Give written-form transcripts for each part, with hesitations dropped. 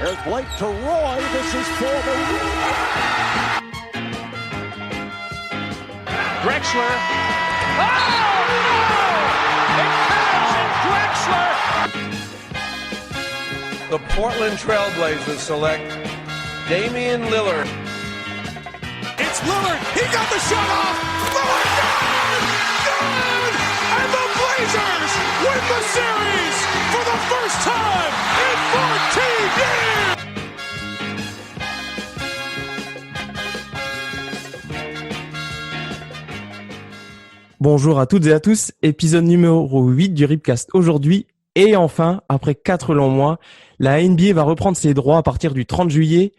There's Blake to Roy. This is for the Drexler. Oh, no! It counts, and Drexler. The Portland Trailblazers select Damian Lillard. It's Lillard. He got the shot off. Lillard, good! And the Blazers win the series for the first time in 14 years! Bonjour à toutes et à tous, épisode numéro 8 du Ripcast aujourd'hui. Et enfin, après 4 longs mois, la NBA va reprendre ses droits à partir du 30 juillet.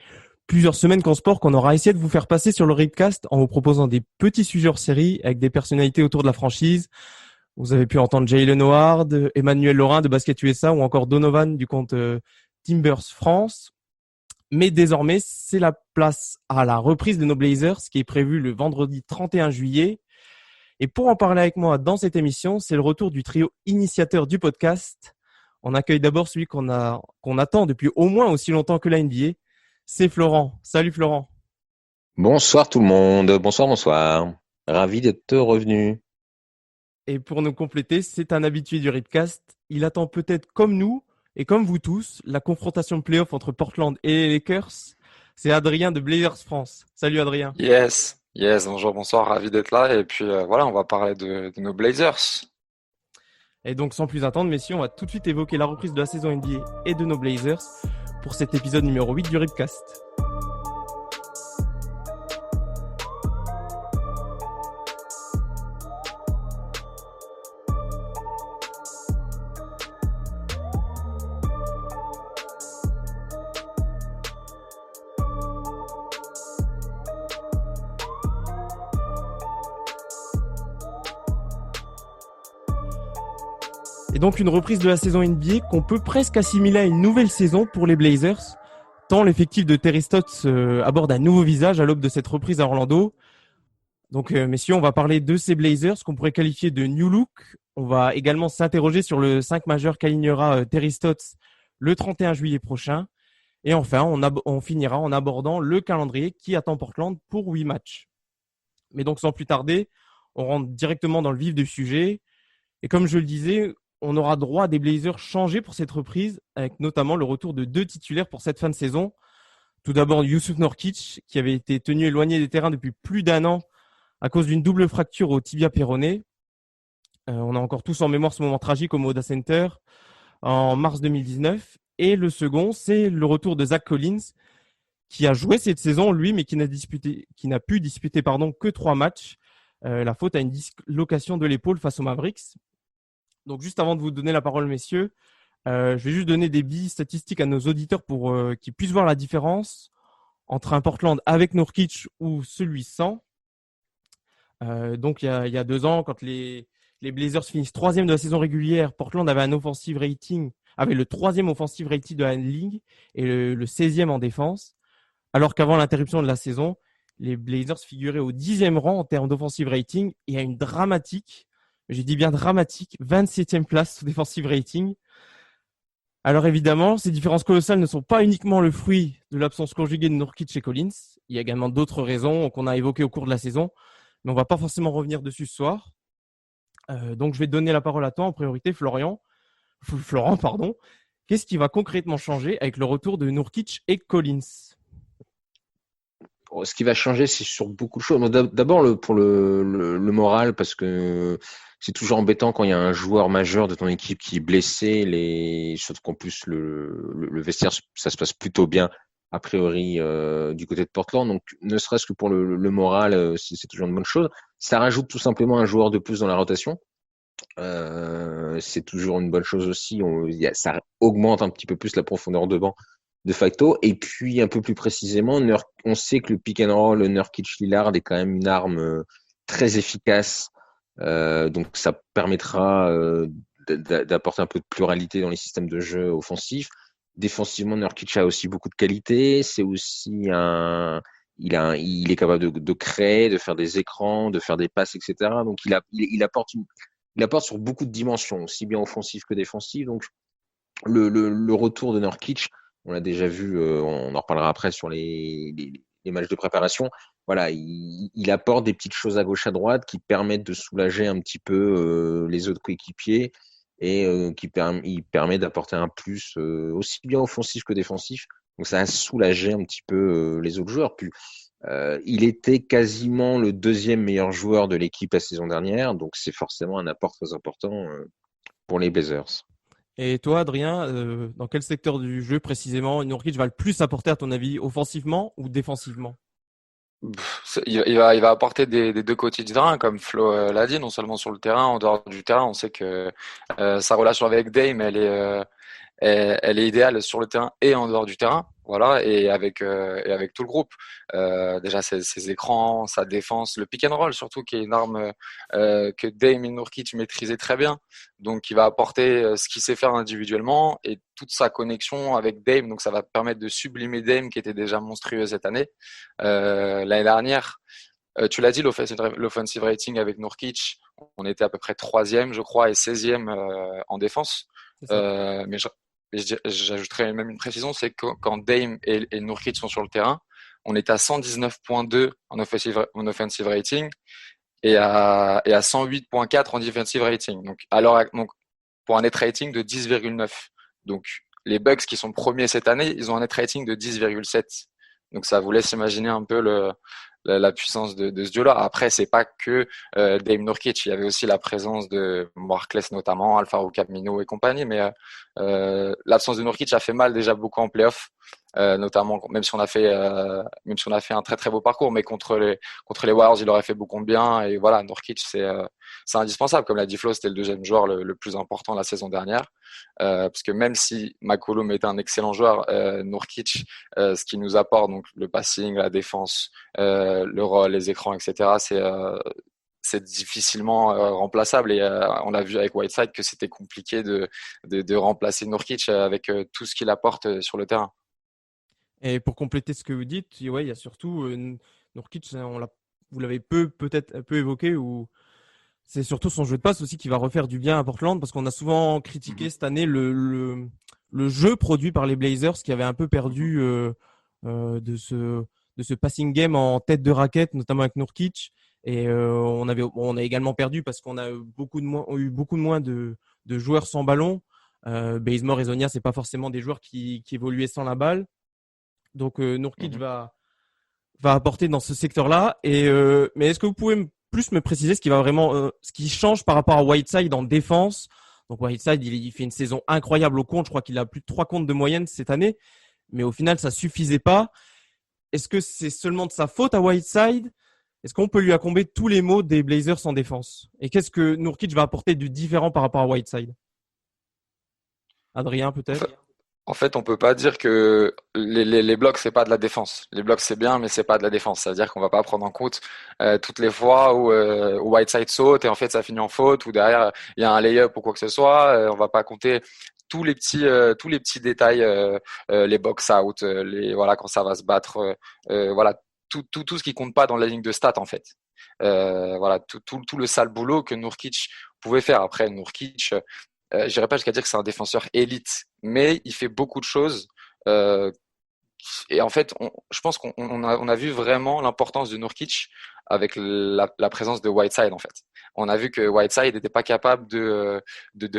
Plusieurs semaines qu'en sport qu'on aura essayé de vous faire passer sur le Ripcast en vous proposant des petits sujets hors série avec des personnalités autour de la franchise. Vous avez pu entendre Jaylen Howard, Emmanuel Laurin de Basket USA ou encore Donovan du compte Timbers France. Mais désormais, c'est la place à la reprise de nos Blazers qui est prévue le vendredi 31 juillet. Et pour en parler avec moi dans cette émission, c'est le retour du trio initiateur du podcast. On accueille d'abord celui qu'on attend depuis au moins aussi longtemps que la NBA. C'est Florent. Salut Florent. Bonsoir tout le monde. Bonsoir. Ravi d'être revenu. Et pour nous compléter, c'est un habitué du Ripcast. Il attend peut-être comme nous et comme vous tous la confrontation de play-off entre Portland et les Lakers. C'est Adrien de Blazers France. Salut Adrien. Yes, bonsoir, ravi d'être là. Et puis voilà, on va parler de nos Blazers. Et donc sans plus attendre, messieurs, on va tout de suite évoquer la reprise de la saison NBA et de nos Blazers pour cet épisode numéro 8 du Ripcast. Et donc une reprise de la saison NBA qu'on peut presque assimiler à une nouvelle saison pour les Blazers, tant l'effectif de Terry Stotts aborde un nouveau visage à l'aube de cette reprise à Orlando. Donc messieurs, on va parler de ces Blazers qu'on pourrait qualifier de new look. On va également s'interroger sur le 5 majeur qu'alignera Terry Stotts le 31 juillet prochain. Et enfin, on finira en abordant le calendrier qui attend Portland pour 8 matchs. Mais donc sans plus tarder, on rentre directement dans le vif du sujet. Et comme je le disais, on aura droit à des Blazers changés pour cette reprise, avec notamment le retour de 2 titulaires pour cette fin de saison. Tout d'abord, Jusuf Nurkic, qui avait été tenu éloigné des terrains depuis plus d'1 an à cause d'une double fracture au tibia péroné. On a encore tous en mémoire ce moment tragique au Moda Center en mars 2019. Et le second, c'est le retour de Zach Collins, qui a joué cette saison, lui, mais qui n'a pu disputer que 3 matchs. La faute à une dislocation de l'épaule face aux Mavericks. Donc, juste avant de vous donner la parole, messieurs, je vais juste donner des billes statistiques à nos auditeurs pour qu'ils puissent voir la différence entre un Portland avec Nurkic ou celui sans. Donc, il y a 2 ans, quand les Blazers finissent 3e de la saison régulière, Portland avait le 3e offensive rating de la ligue et le 16e en défense. Alors qu'avant l'interruption de la saison, les Blazers figuraient au 10e rang en termes d'offensive rating et à une dramatique, j'ai dit bien dramatique, 27e place sous defensive rating. Alors évidemment, ces différences colossales ne sont pas uniquement le fruit de l'absence conjuguée de Nurkic et Collins. Il y a également d'autres raisons qu'on a évoquées au cours de la saison, mais on ne va pas forcément revenir dessus ce soir. Donc je vais donner la parole à toi en priorité, Florent. Qu'est-ce qui va concrètement changer avec le retour de Nurkic et Collins ? Ce qui va changer, c'est sur beaucoup de choses. D'abord, pour le moral, parce que c'est toujours embêtant quand il y a un joueur majeur de ton équipe qui est blessé. Sauf qu'en plus, le vestiaire, ça se passe plutôt bien, a priori, du côté de Portland. Donc, ne serait-ce que pour le moral, c'est toujours une bonne chose. Ça rajoute tout simplement un joueur de plus dans la rotation. C'est toujours une bonne chose aussi. Ça augmente un petit peu plus la profondeur de banc de facto. Et puis, un peu plus précisément, on sait que le pick and roll, Nurkic-Lillard est quand même une arme très efficace. Donc, ça permettra d'apporter un peu de pluralité dans les systèmes de jeu offensifs. Défensivement, Nurkic a aussi beaucoup de qualité. C'est aussi il est capable de créer, de faire des écrans, de faire des passes, etc. Donc, il apporte sur beaucoup de dimensions, aussi bien offensives que défensives. Donc, le retour de Nurkic on l'a déjà vu, on en reparlera après sur les matchs de préparation. Voilà, il apporte des petites choses à gauche à droite qui permettent de soulager un petit peu les autres coéquipiers et il permet d'apporter un plus aussi bien offensif que défensif. Donc ça a soulagé un petit peu les autres joueurs. Puis il était quasiment le deuxième meilleur joueur de l'équipe la saison dernière, donc c'est forcément un apport très important pour les Blazers. Et toi, Adrien, dans quel secteur du jeu précisément Nurkic va le plus apporter à ton avis, offensivement ou défensivement? Il va apporter des deux côtés du terrain, comme Flo l'a dit, non seulement sur le terrain, en dehors du terrain. On sait que sa relation avec Dame, elle est idéale sur le terrain et en dehors du terrain. Voilà, et avec tout le groupe. Déjà, ses écrans, sa défense, le pick and roll surtout, qui est une arme que Dame et Nurkic maîtrisaient très bien. Donc, il va apporter ce qu'il sait faire individuellement et toute sa connexion avec Dame. Donc, ça va permettre de sublimer Dame, qui était déjà monstrueux cette année. L'année dernière, tu l'as dit, l'offensive rating avec Nurkic, on était à peu près 3e, je crois, et 16e en défense. C'est ça. Mais j'ajouterais même une précision, c'est que quand Dame et Nurkic sont sur le terrain, on est à 119.2 en offensive rating et à 108.4 en defensive rating. Donc pour un net rating de 10,9. Donc les Bucks qui sont premiers cette année, ils ont un net rating de 10,7. Donc ça vous laisse imaginer un peu la puissance de ce duo-là. Après, c'est pas que Dame Nurkic, il y avait aussi la présence de Markless notamment, Alfaro Camino et compagnie, mais l'absence de Nurkic a fait mal déjà beaucoup en playoff, notamment même si on a fait un très très beau parcours, mais contre les Warriors, il aurait fait beaucoup de bien. Et voilà, Nurkic c'est indispensable. Comme l'a dit Flo, c'était le deuxième joueur le plus important la saison dernière, parce que même si McCollum était un excellent joueur, Nurkic, ce qu'il nous apporte, donc le passing, la défense, le rôle, les écrans, etc. C'est difficilement remplaçable et on l'a vu avec Whiteside que c'était compliqué de remplacer Nurkic avec tout ce qu'il apporte sur le terrain. Et pour compléter ce que vous dites, ouais, il y a surtout Nurkic, vous l'avez peut-être un peu évoqué, ou c'est surtout son jeu de passe aussi qui va refaire du bien à Portland, parce qu'on a souvent critiqué cette année le jeu produit par les Blazers qui avait un peu perdu de ce passing game en tête de raquette, notamment avec Nurkic. Et on a également perdu parce qu'on a eu beaucoup de moins de joueurs sans ballon. Bazemore et Zonia, c'est pas forcément des joueurs qui évoluaient sans la balle. Donc Nurkic va apporter dans ce secteur-là. Mais est-ce que vous pouvez plus me préciser ce qui change par rapport à Whiteside en défense? Donc Whiteside, il fait une saison incroyable au compte. Je crois qu'il a plus de 3 comptes de moyenne cette année. Mais au final, ça suffisait pas. Est-ce que c'est seulement de sa faute à Whiteside? Est-ce qu'on peut lui accomber tous les maux des Blazers en défense? Et qu'est-ce que Nurkic va apporter de différent par rapport à Whiteside? Adrien, peut-être? En fait, on peut pas dire que les blocs c'est pas de la défense. Les blocs c'est bien, mais c'est pas de la défense. C'est-à-dire qu'on va pas prendre en compte toutes les fois où Whiteside saute et en fait ça finit en faute, ou derrière il y a un lay-up ou quoi que ce soit. On va pas compter tous les petits détails, les box out, voilà quand ça va se battre, voilà tout ce qui compte pas dans la ligne de stats en fait. Voilà tout le sale boulot que Nurkic pouvait faire. Après Nurkic, je dirais pas jusqu'à dire que c'est un défenseur élite, mais il fait beaucoup de choses. Euh, et en fait, je pense on a vu vraiment l'importance de Nurkic avec la présence de Whiteside en fait. On a vu que Whiteside n'était pas capable de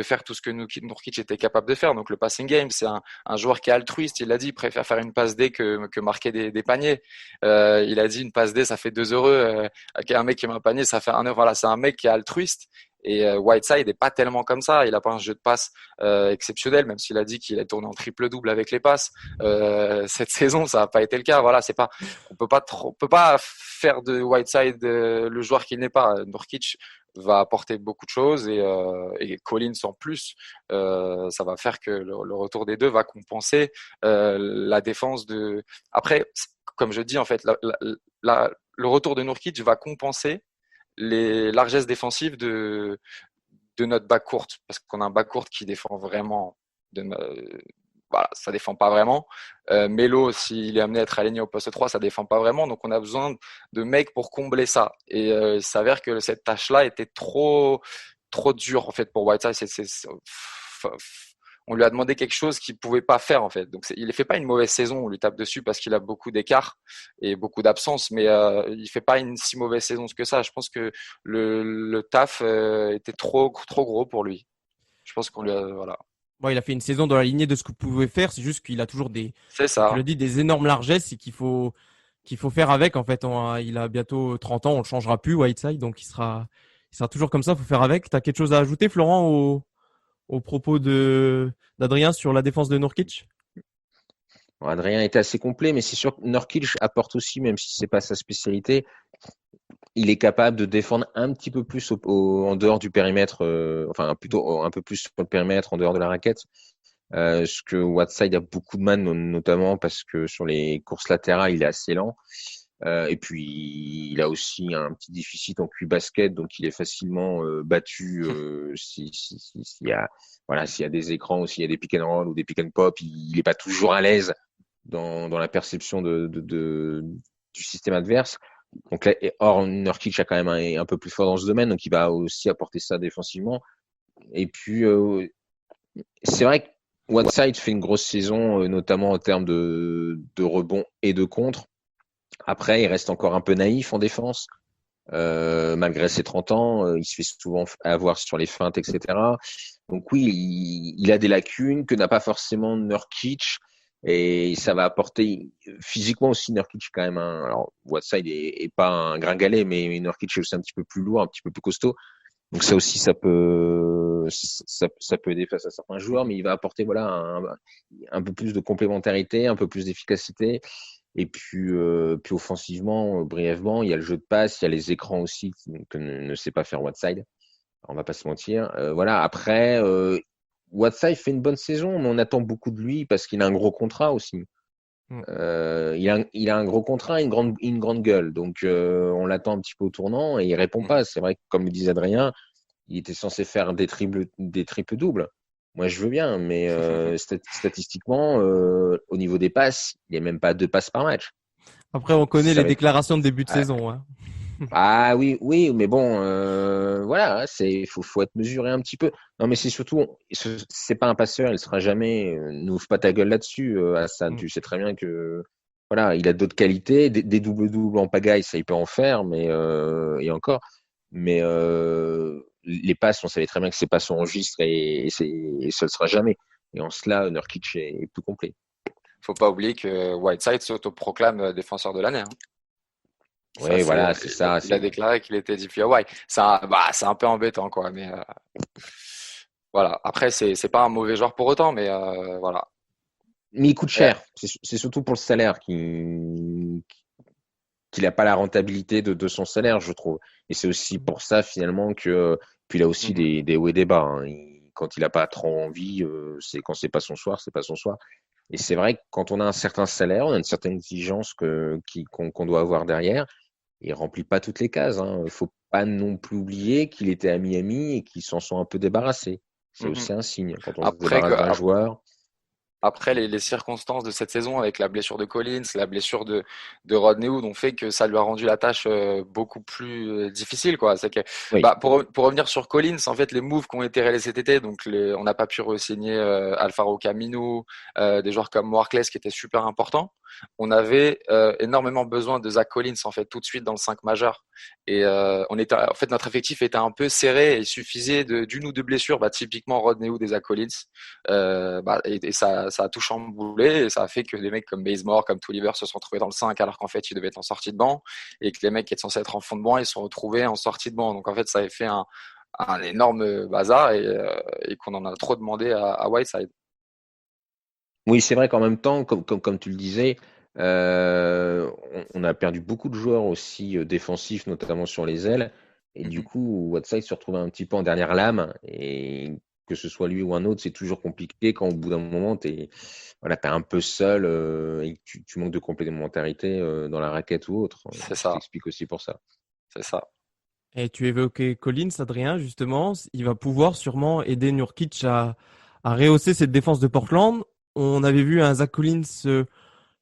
faire tout ce que Nurkic était capable de faire. Donc le passing game, c'est un joueur qui est altruiste. Il a dit, il préfère faire une passe D que marquer des paniers. Il a dit une passe D, ça fait 2 euros. Un mec qui met un panier, ça fait 1 euro. Voilà, c'est un mec qui est n'est Et Whiteside n'est pas tellement comme ça. Il n'a pas un jeu de passe exceptionnel, même s'il a dit qu'il a tourné en triple-double avec les passes. Cette saison, ça n'a pas été le cas. Voilà, on peut pas faire de Whiteside le joueur qu'il n'est pas. Nurkic va apporter beaucoup de choses et Collins en plus, ça va faire que le retour des deux va compenser la défense de. Après, comme je dis en fait, le retour de Nurkic va compenser les largesses défensives de notre backcourt, parce qu'on a un backcourt qui défend vraiment voilà, ça défend pas vraiment. Melo, s'il est amené à être aligné au poste 3, ça défend pas vraiment. Donc on a besoin de mecs pour combler ça. Et il s'avère que cette tâche-là était trop dure en fait pour Whiteside. on lui a demandé quelque chose qu'il pouvait pas faire en fait. Donc il ne fait pas une mauvaise saison, on lui tape dessus parce qu'il a beaucoup d'écart et beaucoup d'absence, mais il fait pas une si mauvaise saison que ça. Je pense que le taf était trop gros pour lui. Je pense qu'on lui a, voilà. Bon, il a fait une saison dans la lignée de ce qu'il pouvait faire. C'est juste qu'il a toujours C'est comme tu ça. l'as dit, des énormes largesses et qu'il faut faire avec. En fait, il a bientôt 30 ans, on le changera plus, Whiteside, donc il sera toujours comme ça. Faut faire avec. T'as quelque chose à ajouter, Florent, au propos d'Adrien sur la défense de Nurkic? Bon, Adrien était assez complet, mais c'est sûr que Nurkic apporte aussi, même si c'est pas sa spécialité, il est capable de défendre un petit peu plus en dehors du périmètre, enfin plutôt un peu plus sur le périmètre, en dehors de la raquette. Ce que Whiteside a beaucoup de mal, notamment parce que sur les courses latérales, il est assez lent. Et puis, il a aussi un petit déficit en QI basket, donc il est facilement battu s'il y a, voilà, s'il y a des écrans ou s'il y a des pick and roll ou des pick and pop, il est pas toujours à l'aise dans la perception du système adverse. Donc là, or, Nurkic a quand même un peu plus fort dans ce domaine, donc il va aussi apporter ça défensivement. Et puis, c'est vrai que Whiteside fait une grosse saison, notamment en termes de rebonds et de contre. Après, il reste encore un peu naïf en défense. Malgré ses 30 ans, il se fait souvent avoir sur les feintes, etc. Donc oui, il a des lacunes que n'a pas forcément Nurkic. Et ça va apporter physiquement aussi. Nurkic quand même alors Whiteside est pas un gringalet, mais Nurkic est aussi un petit peu plus lourd, un petit peu plus costaud. Donc ça aussi, ça peut aider face à certains joueurs, mais il va apporter voilà un peu plus de complémentarité, un peu plus d'efficacité. Et puis offensivement, brièvement, il y a le jeu de passe, il y a les écrans aussi que ne sait pas faire Whiteside. On va pas se mentir. Voilà. Après, Whiteside fait une bonne saison, mais on attend beaucoup de lui parce qu'il a un gros contrat aussi. Il a un gros contrat, une grande gueule. Donc, on l'attend un petit peu au tournant et il répond pas. C'est vrai que, comme le disait Adrien, il était censé faire des triples doubles. Moi, je veux bien, mais statistiquement, au niveau des passes, il n'y a même pas 2 passes par match. Après, on connaît Ça les va être- déclarations de début de Ah, saison. Hein. ah oui, mais bon, voilà, faut être mesuré un petit peu. Non, mais c'est surtout, c'est pas un passeur, il sera jamais. N'ouvre pas ta gueule là-dessus, Hassan. Mm. Tu sais très bien que voilà, il a d'autres qualités, des doubles en pagaille, ça il peut en faire, mais et encore. Mais les passes, on savait très bien que c'est pas son registre et ça le sera jamais. Et en cela, Nurkic est plus complet. Faut pas oublier que Whiteside s'autoproclame défenseur de l'année, hein. Ça, Oui, voilà, c'est ça. il a déclaré qu'il était DPOY. C'est un peu embêtant, quoi. Mais voilà. Après, c'est pas un mauvais joueur pour autant, mais voilà. Mais il coûte Et, cher. C'est surtout pour le salaire qu'il n'a pas la rentabilité de son salaire, je trouve. Et c'est aussi pour ça, finalement, que. Puis il a aussi des hauts et des bas. Hein. Quand il n'a pas trop envie, c'est quand c'est pas son soir, c'est pas son soir. Et c'est vrai que quand on a un certain salaire, on a une certaine exigence qu'on doit avoir derrière. Il remplit pas toutes les cases. Hein. Il faut pas non plus oublier qu'il était à Miami et qu'ils s'en sont un peu débarrassés. C'est aussi un signe. Quand on se après, débarrasse d'un joueur. Après, les circonstances de cette saison avec la blessure de Collins, la blessure de Rodney Hood ont fait que ça lui a rendu la tâche beaucoup plus difficile, quoi. C'est que, Oui. pour revenir sur Collins, en fait, les moves qui ont été réalisés cet été, donc on n'a pas pu re-signer Alfaro Camino, des joueurs comme Moarkles qui étaient super importants. On avait énormément besoin de Zach Collins, en fait, tout de suite dans le 5 majeur. Et en fait, notre effectif était un peu serré et il suffisait d'une ou deux blessures, typiquement Rodney Hood et Zach Collins. Et ça a tout chamboulé et ça a fait que des mecs comme Bazemore, comme Tolliver se sont retrouvés dans le 5 alors qu'en fait ils devaient être en sortie de banc et que les mecs qui étaient censés être en fond de banc ils se sont retrouvés en sortie de banc. Donc en fait ça a fait un énorme bazar et qu'on en a trop demandé à Whiteside. Oui, c'est vrai qu'en même temps, comme tu le disais, on a perdu beaucoup de joueurs aussi défensifs, notamment sur les ailes. Et du coup, Whiteside se retrouve un petit peu en dernière lame. Et que ce soit lui ou un autre, c'est toujours compliqué quand au bout d'un moment, t'es un peu seul et que tu manques de complémentarité dans la raquette ou autre. C'est Ça ça, s'explique aussi pour ça. c'est ça. Et tu évoquais Collins, Adrien, justement. Il va pouvoir sûrement aider Nurkic à rehausser cette défense de Portland. On avait vu un Zach Collins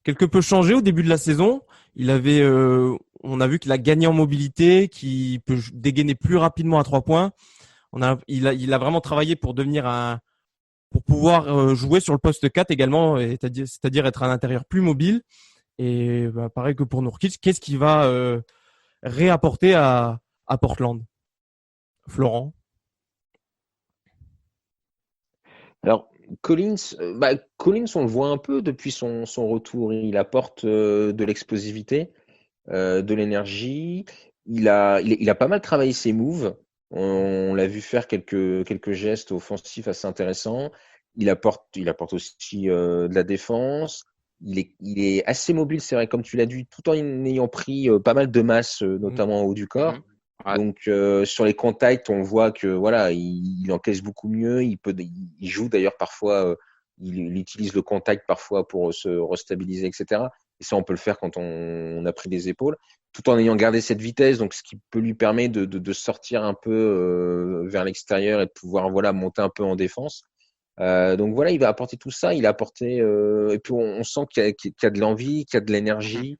quelque peu changé au début de la saison. On a vu qu'il a gagné en mobilité, qu'il peut dégainer plus rapidement à 3 points. Il a vraiment travaillé pour devenir pour pouvoir jouer sur le poste 4 également, c'est-à-dire être un intérieur plus mobile. Et pareil que pour Nurkic, qu'est-ce qu'il va réapporter à Portland, Florent? Alors, Collins, on le voit un peu depuis son retour. Il apporte de l'explosivité, de l'énergie. Il a pas mal travaillé ses moves. On l'a vu faire quelques gestes offensifs assez intéressants. Il apporte aussi de la défense. Il est assez mobile, c'est vrai, comme tu l'as dit, tout en ayant pris pas mal de masse, notamment en haut du corps. Ouais. Donc sur les contacts, on voit que voilà, il encaisse beaucoup mieux. Il joue d'ailleurs parfois, il utilise le contact parfois pour se restabiliser, etc. Et ça, on peut le faire quand on a pris des épaules, tout en ayant gardé cette vitesse. Donc ce qui peut lui permettre de sortir un peu vers l'extérieur et de pouvoir voilà monter un peu en défense. Donc voilà, il va apporter tout ça. Il a apporté et puis on sent qu'il y a de l'envie, qu'il y a de l'énergie.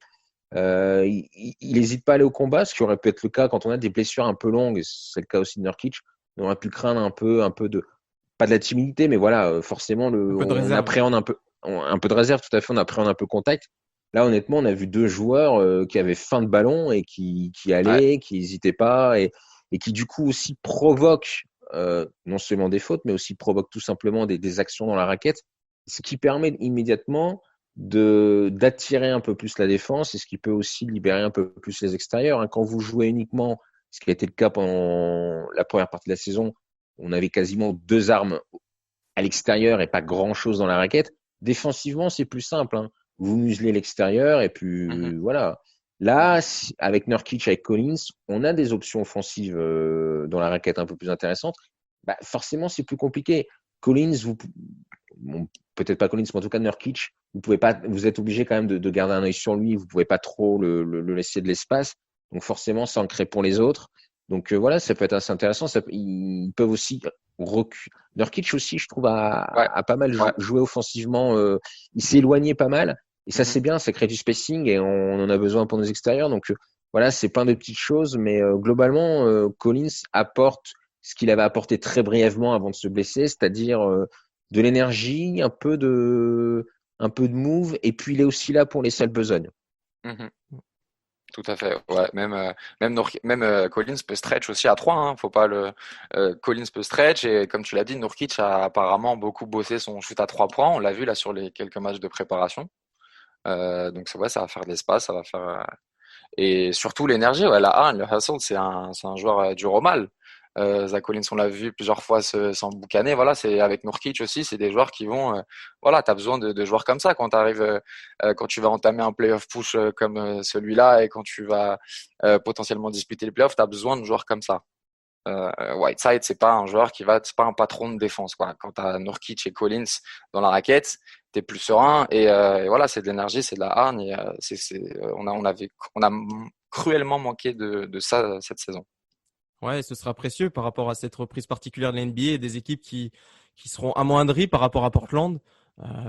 Il n'hésite pas à aller au combat, ce qui aurait pu être le cas quand on a des blessures un peu longues. C'est le cas aussi de Nurkic. On aurait pu craindre un peu de, pas de la timidité, mais voilà, forcément, on appréhende un peu de réserve, tout à fait, on appréhende un peu contact. Là, honnêtement, on a vu deux joueurs qui avaient faim de ballon et qui allaient, qui n'hésitaient pas et qui, du coup, aussi provoquent non seulement des fautes, mais aussi provoquent tout simplement des actions dans la raquette, ce qui permet immédiatement d'attirer un peu plus la défense et ce qui peut aussi libérer un peu plus les extérieurs. Quand vous jouez uniquement, ce qui a été le cas pendant la première partie de la saison, on avait quasiment deux armes à l'extérieur et pas grand-chose dans la raquette. Défensivement, c'est plus simple. Vous muselez l'extérieur et puis voilà. Là, avec Nurkic, avec Collins, on a des options offensives dans la raquette un peu plus intéressantes. Forcément, c'est plus compliqué. Collins, peut-être pas Collins, mais en tout cas Nurkic, vous êtes obligé quand même de garder un œil sur lui. Vous pouvez pas trop le laisser de l'espace. Donc forcément, ça en crée pour les autres. Donc voilà, ça peut être assez intéressant. Ils peuvent aussi reculer. Nurkic aussi, je trouve, a pas mal joué offensivement. Il s'est éloigné pas mal. Et ça, c'est bien. Ça crée du spacing et on en a besoin pour nos extérieurs. Donc voilà, c'est plein de petites choses. Mais globalement, Collins apporte ce qu'il avait apporté très brièvement avant de se blesser, c'est-à-dire de l'énergie, un peu de move, et puis il est aussi là pour les sales besognes. Tout à fait. Ouais, même Collins peut stretch aussi à 3. Faut pas Collins peut stretch et comme tu l'as dit, Nurkic a apparemment beaucoup bossé son shoot à 3 points. On l'a vu là sur les quelques matchs de préparation. Donc ça va faire de l'espace, ça va faire et surtout l'énergie. Ouais, le hustle, c'est un joueur dur au mal. Zach Collins, on l'a vu plusieurs fois s'emboucaner. Voilà, c'est avec Nurkic aussi, c'est des joueurs qui vont. Voilà, t'as besoin de joueurs comme ça quand quand tu vas entamer un playoff push comme celui-là et quand tu vas potentiellement disputer les playoffs, t'as besoin de joueurs comme ça. Whiteside, c'est pas un patron de défense, quoi. Quand t'as Nurkic et Collins dans la raquette, t'es plus serein et voilà, c'est de l'énergie, c'est de la hargne et on a cruellement manqué de ça cette saison. Ouais, ce sera précieux par rapport à cette reprise particulière de la NBA et des équipes qui seront amoindries par rapport à Portland.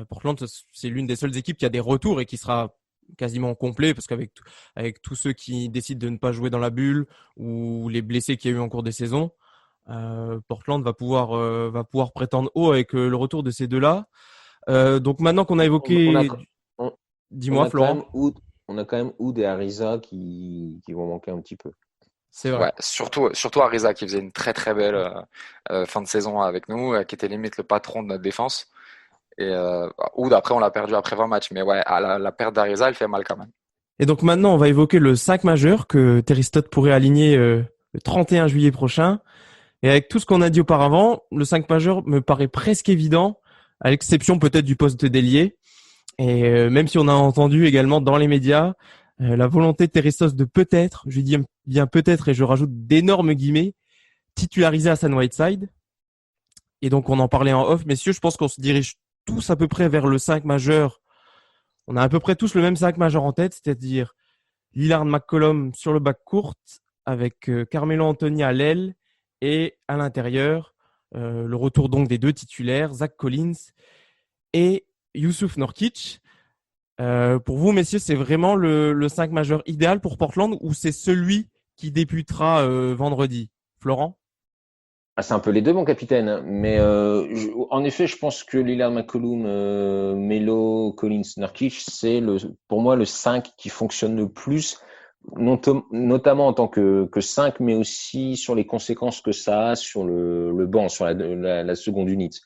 Portland, c'est l'une des seules équipes qui a des retours et qui sera quasiment complet parce qu'avec tous ceux qui décident de ne pas jouer dans la bulle ou les blessés qu'il y a eu en cours de saison, Portland va pouvoir prétendre haut avec le retour de ces deux-là. Donc maintenant qu'on a évoqué, dis-moi Florent. On a quand même Oud et Ariza qui vont manquer un petit peu. C'est vrai. Ouais, surtout Ariza qui faisait une très très belle fin de saison avec nous, qui était limite le patron de notre défense. Et Oud, après, on l'a perdu après 20 matchs. Mais ouais, la perte d'Ariza, elle fait mal quand même. Et donc maintenant, on va évoquer le 5 majeur que Terry Stotts pourrait aligner le 31 juillet prochain. Et avec tout ce qu'on a dit auparavant, le 5 majeur me paraît presque évident, à l'exception peut-être du poste d'ailier. Et même si on a entendu également dans les médias la volonté de Terry Stotts de peut-être, je dis bien peut-être et je rajoute d'énormes guillemets, titulariser Hassan Whiteside. Et donc on en parlait en off, messieurs, je pense qu'on se dirige tous à peu près vers le 5 majeur. On a à peu près tous le même 5 majeur en tête, c'est-à-dire Lillard McCollum sur le bac court avec Carmelo Anthony à l'aile et à l'intérieur, le retour donc des deux titulaires, Zach Collins et Yusuf Nurkic. Pour vous, messieurs, c'est vraiment le 5 majeur idéal pour Portland ou c'est celui qui débutera vendredi? Florent? Ah, c'est un peu les deux, mon capitaine. Mais en effet, je pense que Lillard, McCollum, Melo, Collins, Nurkic, c'est pour moi le 5 qui fonctionne le plus, notamment en tant que 5, mais aussi sur les conséquences que ça a sur le banc, sur la seconde unité.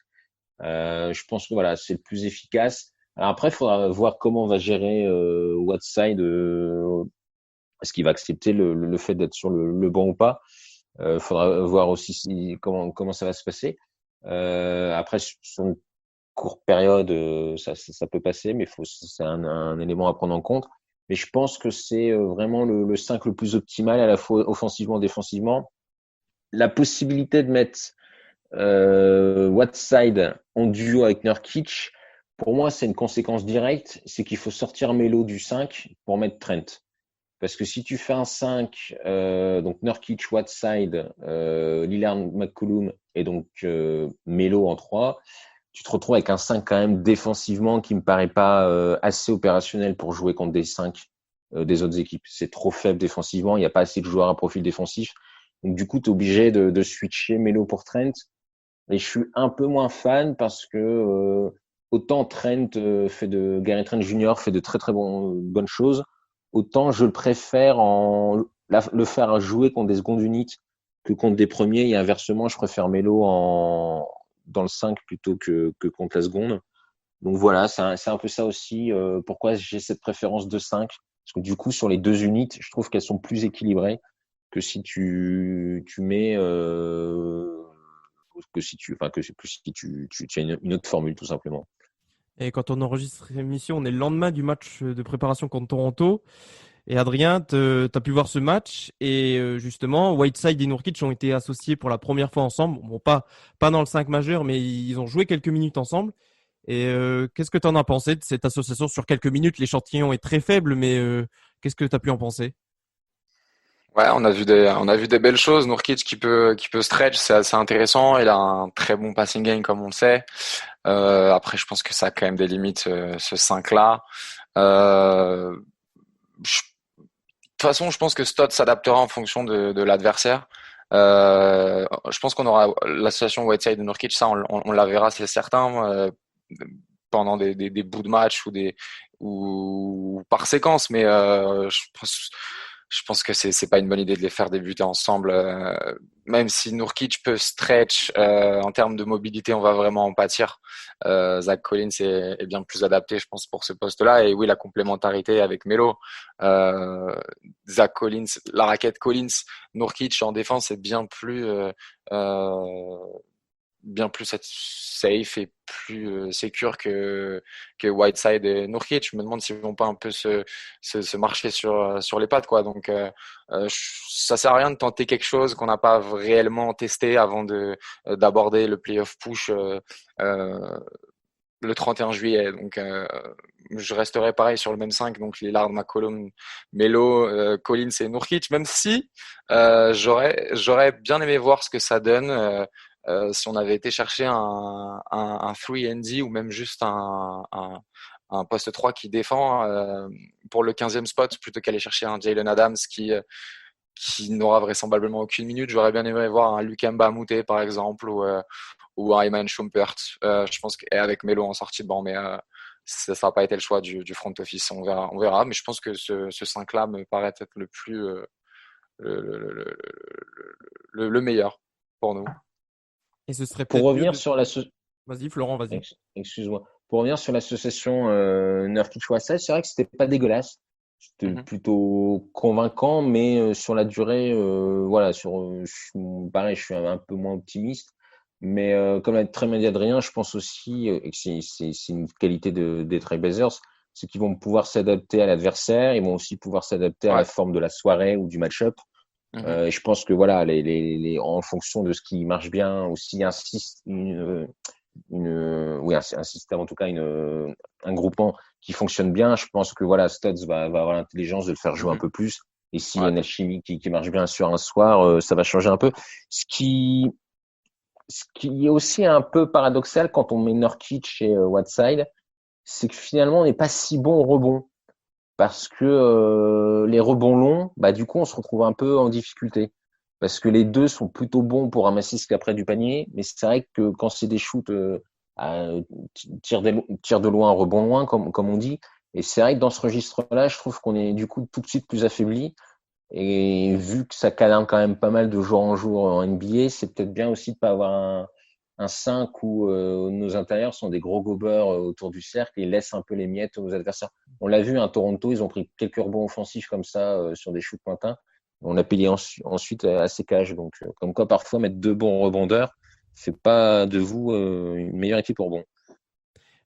Je pense que voilà, c'est le plus efficace. Alors après, il faudra voir comment on va gérer Whiteside. Est-ce qu'il va accepter le fait d'être sur le banc ou pas? Faudra voir aussi comment ça va se passer. Après, sur une courte période, ça peut passer, mais c'est un élément à prendre en compte. Mais je pense que c'est vraiment le 5 le plus optimal, à la fois offensivement, défensivement. La possibilité de mettre Whiteside en duo avec Nurkic, pour moi, c'est une conséquence directe. C'est qu'il faut sortir Melo du 5 pour mettre Trent. Parce que si tu fais un 5, donc Nurkic, Whiteside, Lillard, McCollum et donc Melo en 3, tu te retrouves avec un 5 quand même défensivement qui me paraît pas assez opérationnel pour jouer contre des 5 des autres équipes. C'est trop faible défensivement, il n'y a pas assez de joueurs à profil défensif. Donc du coup, tu es obligé de switcher Melo pour Trent. Et je suis un peu moins fan parce que autant Gary Trent Jr. fait de très très bonnes choses, autant je le préfère le faire jouer contre des secondes unités que contre des premiers. Et inversement, je préfère Melo dans le 5 plutôt que contre la seconde. Donc voilà, c'est un peu ça aussi pourquoi j'ai cette préférence de 5. Parce que du coup, sur les deux unités, je trouve qu'elles sont plus équilibrées que si tu mets que si tu as une autre formule tout simplement. Et quand on enregistre l'émission, on est le lendemain du match de préparation contre Toronto. Et Adrien, tu as pu voir ce match et justement, Whiteside et Nurkic ont été associés pour la première fois ensemble. Bon, pas dans le 5 majeur, mais ils ont joué quelques minutes ensemble. Et qu'est-ce que tu en as pensé de cette association sur quelques minutes? L'échantillon est très faible, mais qu'est-ce que tu as pu en penser? Ouais, on a vu des belles choses. Nurkic qui peut stretch, c'est assez intéressant. Il a un très bon passing game, comme on le sait. Après, je pense que ça a quand même des limites, ce 5-là. De toute façon, je pense que Stott s'adaptera en fonction de l'adversaire. Je pense qu'on aura l'association Whiteside et Nurkic, ça on la verra, c'est certain, pendant des bouts de match ou par séquence, mais je pense que c'est pas une bonne idée de les faire débuter ensemble, même si Nurkic peut stretch en termes de mobilité, on va vraiment en pâtir. Zach Collins est bien plus adapté, je pense, pour ce poste-là. Et oui, la complémentarité avec Melo, euh, Zach Collins, la raquette Collins, Nurkic en défense est euh, bien plus safe et plus secure que Whiteside et Nurkic. Je me demande s'ils vont pas un peu se marcher sur les pattes, quoi. Donc ça sert à rien de tenter quelque chose qu'on n'a pas réellement testé avant d'aborder le playoff push le 31 juillet. Donc je resterai pareil sur le même 5, donc Lillard, McCollum, Melo, Collins et Nurkic, même si j'aurais bien aimé voir ce que ça donne si on avait été chercher un 3&D ou même juste un poste 3 qui défend pour le 15e spot plutôt qu'aller chercher un Jalen Adams qui n'aura vraisemblablement aucune minute. J'aurais bien aimé voir un Lukemba Moutet par exemple ou un Iman Shumpert. Je pense qu'avec Melo en sortie de banc, mais ça n'a pas été le choix du front office. On verra. Mais je pense que ce 5-là me paraît être le plus le, le, le, le meilleur pour nous. Et ce serait Pour peut-être mieux revenir de... sur la Vas-y, Florent, vas-y. excuse-moi. Pour revenir sur l'association Nurkic-Whiteside, c'est vrai que c'était pas dégueulasse. C'était Mhm. plutôt convaincant, mais sur la durée, voilà, pareil, je suis un peu moins optimiste. Mais comme l'a très bien dit Adrien, je pense aussi et que c'est une qualité des Trailblazers, c'est qu'ils vont pouvoir s'adapter à l'adversaire, ils vont aussi pouvoir s'adapter à la Ouais. forme de la soirée ou du match-up. Mhm. Et je pense que voilà, en fonction de ce qui marche bien, aussi oui, un système, en tout cas, un groupement qui fonctionne bien. Je pense que voilà, Studs va avoir l'intelligence de le faire jouer un Mhm. peu plus. Et s'il y a Ouais. une alchimie qui marche bien sur un soir, ça va changer un peu. Ce qui, ce qui est aussi un peu paradoxal quand on met Nurkic et Whiteside, c'est que finalement, on n'est pas si bon au rebond. Parce que les rebonds longs, bah, du coup, on se retrouve un peu en difficulté. parce que les deux sont plutôt bons pour ramasser ce qu'il y a près du panier, mais c'est vrai que quand c'est des shoots à tir de loin, rebond loin, comme on dit, et c'est vrai que dans ce registre-là, je trouve qu'on est du coup tout de suite plus affaibli. Et vu que ça câline quand même pas mal de jour en jour en NBA, c'est peut-être bien aussi de pas avoir un 5 où nos intérieurs sont des gros gobeurs autour du cercle et laissent un peu les miettes aux adversaires. On l'a vu, à Toronto, ils ont pris quelques rebonds offensifs comme ça sur des shoots lointains. On l'a payé ensuite à ses cages. Donc, comme quoi, parfois, mettre deux bons rebondeurs, fait pas de vous une meilleure équipe au rebond.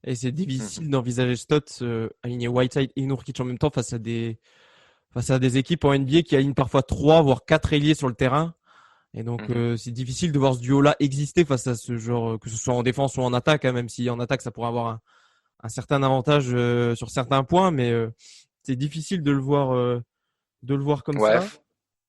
Et c'est difficile d'envisager Stotts aligner Whiteside et Nurkic en même temps face à des équipes en NBA qui alignent parfois 3 voire 4 ailiers sur le terrain. Et donc c'est difficile de voir ce duo-là exister face à ce genre, que ce soit en défense ou en attaque, hein, même si en attaque ça pourrait avoir un certain avantage sur certains points, mais c'est difficile de le voir comme Ouais, ça.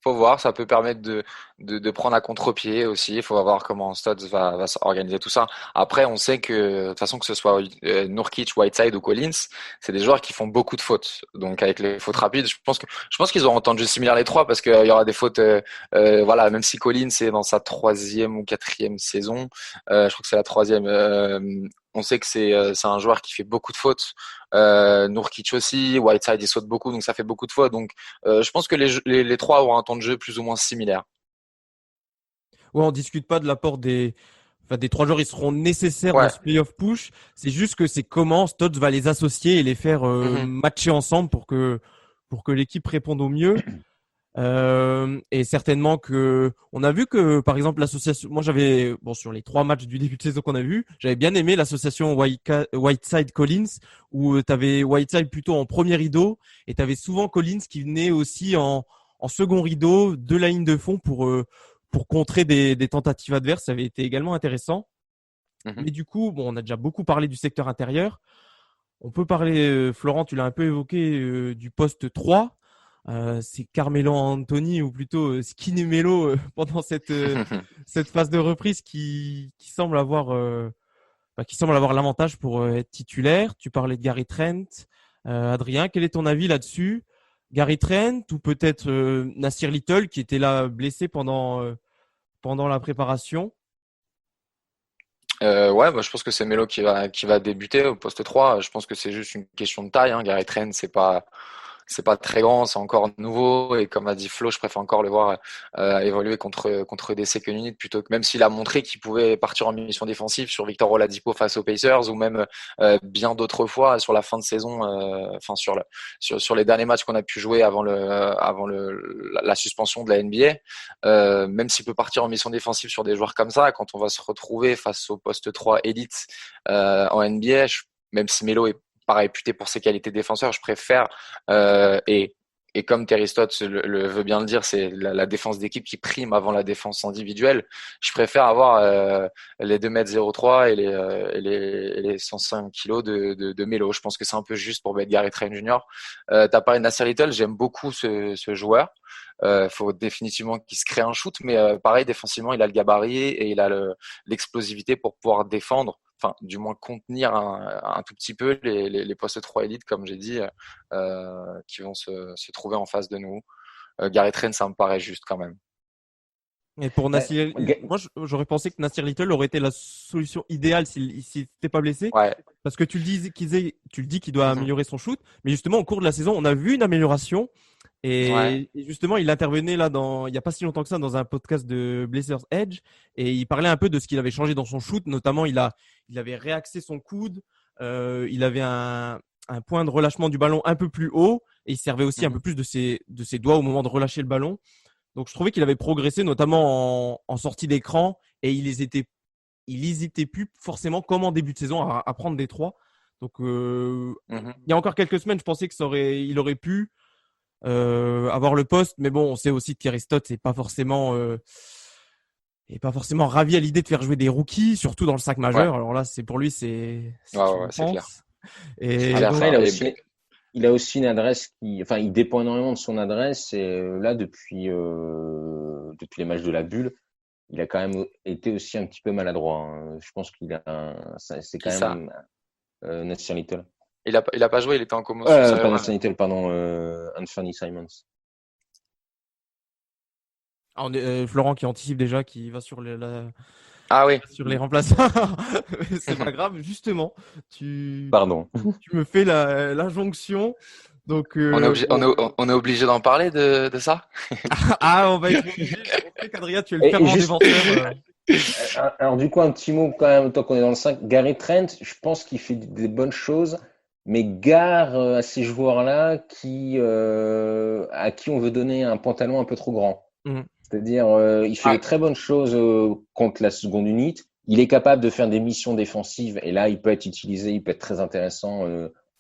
faut voir, ça peut permettre de prendre à contre-pied aussi. Il faut voir comment Stotts va organiser tout ça. Après, on sait que de toute façon, que ce soit Nurkic, Whiteside ou Collins, c'est des joueurs qui font beaucoup de fautes. Donc avec les fautes rapides, je pense qu'ils auront entendu similaire les trois parce qu'il y aura des fautes. Voilà, même si Collins est dans sa 3e ou 4e saison, je crois que c'est la 3e. On sait que c'est un joueur qui fait beaucoup de fautes. Nurkic aussi, Whiteside il saute beaucoup, donc ça fait beaucoup de fautes. Donc je pense que les trois auront un temps de jeu plus ou moins similaire. Ouais, on discute pas de l'apport des 3 joueurs, ils seront nécessaires dans Ouais. ce playoff push. C'est juste que c'est comment Stotts va les associer et les faire matcher ensemble pour que l'équipe réponde au mieux. Et certainement que on a vu que par exemple l'association, moi j'avais sur les 3 matchs du début de saison qu'on a vu, j'avais bien aimé l'association Whiteside Collins où tu avais Whiteside plutôt en premier rideau et tu avais souvent Collins qui venait aussi en second rideau de la ligne de fond pour contrer des tentatives adverses. Ça avait été également intéressant. Mais du coup, on a déjà beaucoup parlé du secteur intérieur. On peut parler, Florent, tu l'as un peu évoqué, du poste 3. C'est Carmelo Anthony ou plutôt Skinny Melo pendant cette phase de reprise qui semble avoir l'avantage pour être titulaire. Tu parlais de Gary Trent. Adrien, quel est ton avis là-dessus? Gary Trent ou peut-être Nassir Little qui était là blessé pendant la préparation? Ouais, je pense que c'est Melo qui va débuter au poste 3. Je pense que c'est juste une question de taille, hein. Gary Trent, c'est pas très grand, c'est encore nouveau et comme a dit Flo, je préfère encore le voir évoluer contre des second units plutôt que même s'il a montré qu'il pouvait partir en mission défensive sur Victor Oladipo face aux Pacers ou même bien d'autres fois sur la fin de saison, enfin sur les derniers matchs qu'on a pu jouer avant la suspension de la NBA. Même s'il peut partir en mission défensive sur des joueurs comme ça, quand on va se retrouver face au poste 3 élite en NBA, même si Melo est pas réputé pour ses qualités défenseurs, je préfère et comme Terry Stotts le veut bien le dire, c'est la défense d'équipe qui prime avant la défense individuelle. Je préfère avoir les 2,03 m et les 105 kilos de Melo. Je pense que c'est un peu juste pour mettre Gary Trent Jr. T'as parlé de Nassir Little, j'aime beaucoup ce joueur. Faut définitivement qu'il se crée un shoot, mais pareil, défensivement, il a le gabarit et il a l'explosivité pour pouvoir défendre, enfin, du moins contenir un tout petit peu les postes 3 élites, comme j'ai dit, qui vont se trouver en face de nous. Gary Trent, ça me paraît juste quand même. Et pour Nassir, moi j'aurais pensé que Nassir Little aurait été la solution idéale s'il n'était pas blessé. Ouais. Parce que tu le dis qu'il doit améliorer son shoot, mais justement au cours de la saison, on a vu une amélioration. Et justement, il intervenait là il n'y a pas si longtemps que ça dans un podcast de Blazers Edge et il parlait un peu de ce qu'il avait changé dans son shoot. Notamment, il avait réaxé son coude, il avait un point de relâchement du ballon un peu plus haut et il servait aussi un peu plus de ses doigts au moment de relâcher le ballon. Donc, je trouvais qu'il avait progressé, notamment en sortie d'écran et il hésitait plus forcément comme en début de saison à prendre des 3. Donc, il y a encore quelques semaines, je pensais il aurait pu avoir le poste, mais bon, on sait aussi que Terry Stotts n'est pas forcément ravi à l'idée de faire jouer des rookies, surtout dans le 5 majeur. Ouais. Alors là, pour lui, c'est clair. Et après, il a aussi une adresse il dépend énormément de son adresse et là, depuis les matchs de la bulle, il a quand même été aussi un petit peu maladroit, hein. Je pense c'est quand même Nassir Little. Il a pas joué, il était en commotion. Pas Nassir Little, pardon, Anthony Simons. Florent qui anticipe déjà, qui va Ah oui. sur les remplaçants. C'est pas grave, justement. Tu, Pardon. tu me fais l'injonction. Donc, On est obligé d'en parler de ça? ah, on va être obligé. On sait qu'Adrien, tu es le Et fervent juste- défenseur. Alors, du coup, un petit mot quand même, tant qu'on est dans le 5. Gary Trent, je pense qu'il fait des bonnes choses, mais gare à ces joueurs-là à qui on veut donner un pantalon un peu trop grand. Mhm. C'est-à-dire, il fait Ouais. de très bonnes choses contre la seconde unité. Il est capable de faire des missions défensives et là, il peut être utilisé, il peut être très intéressant.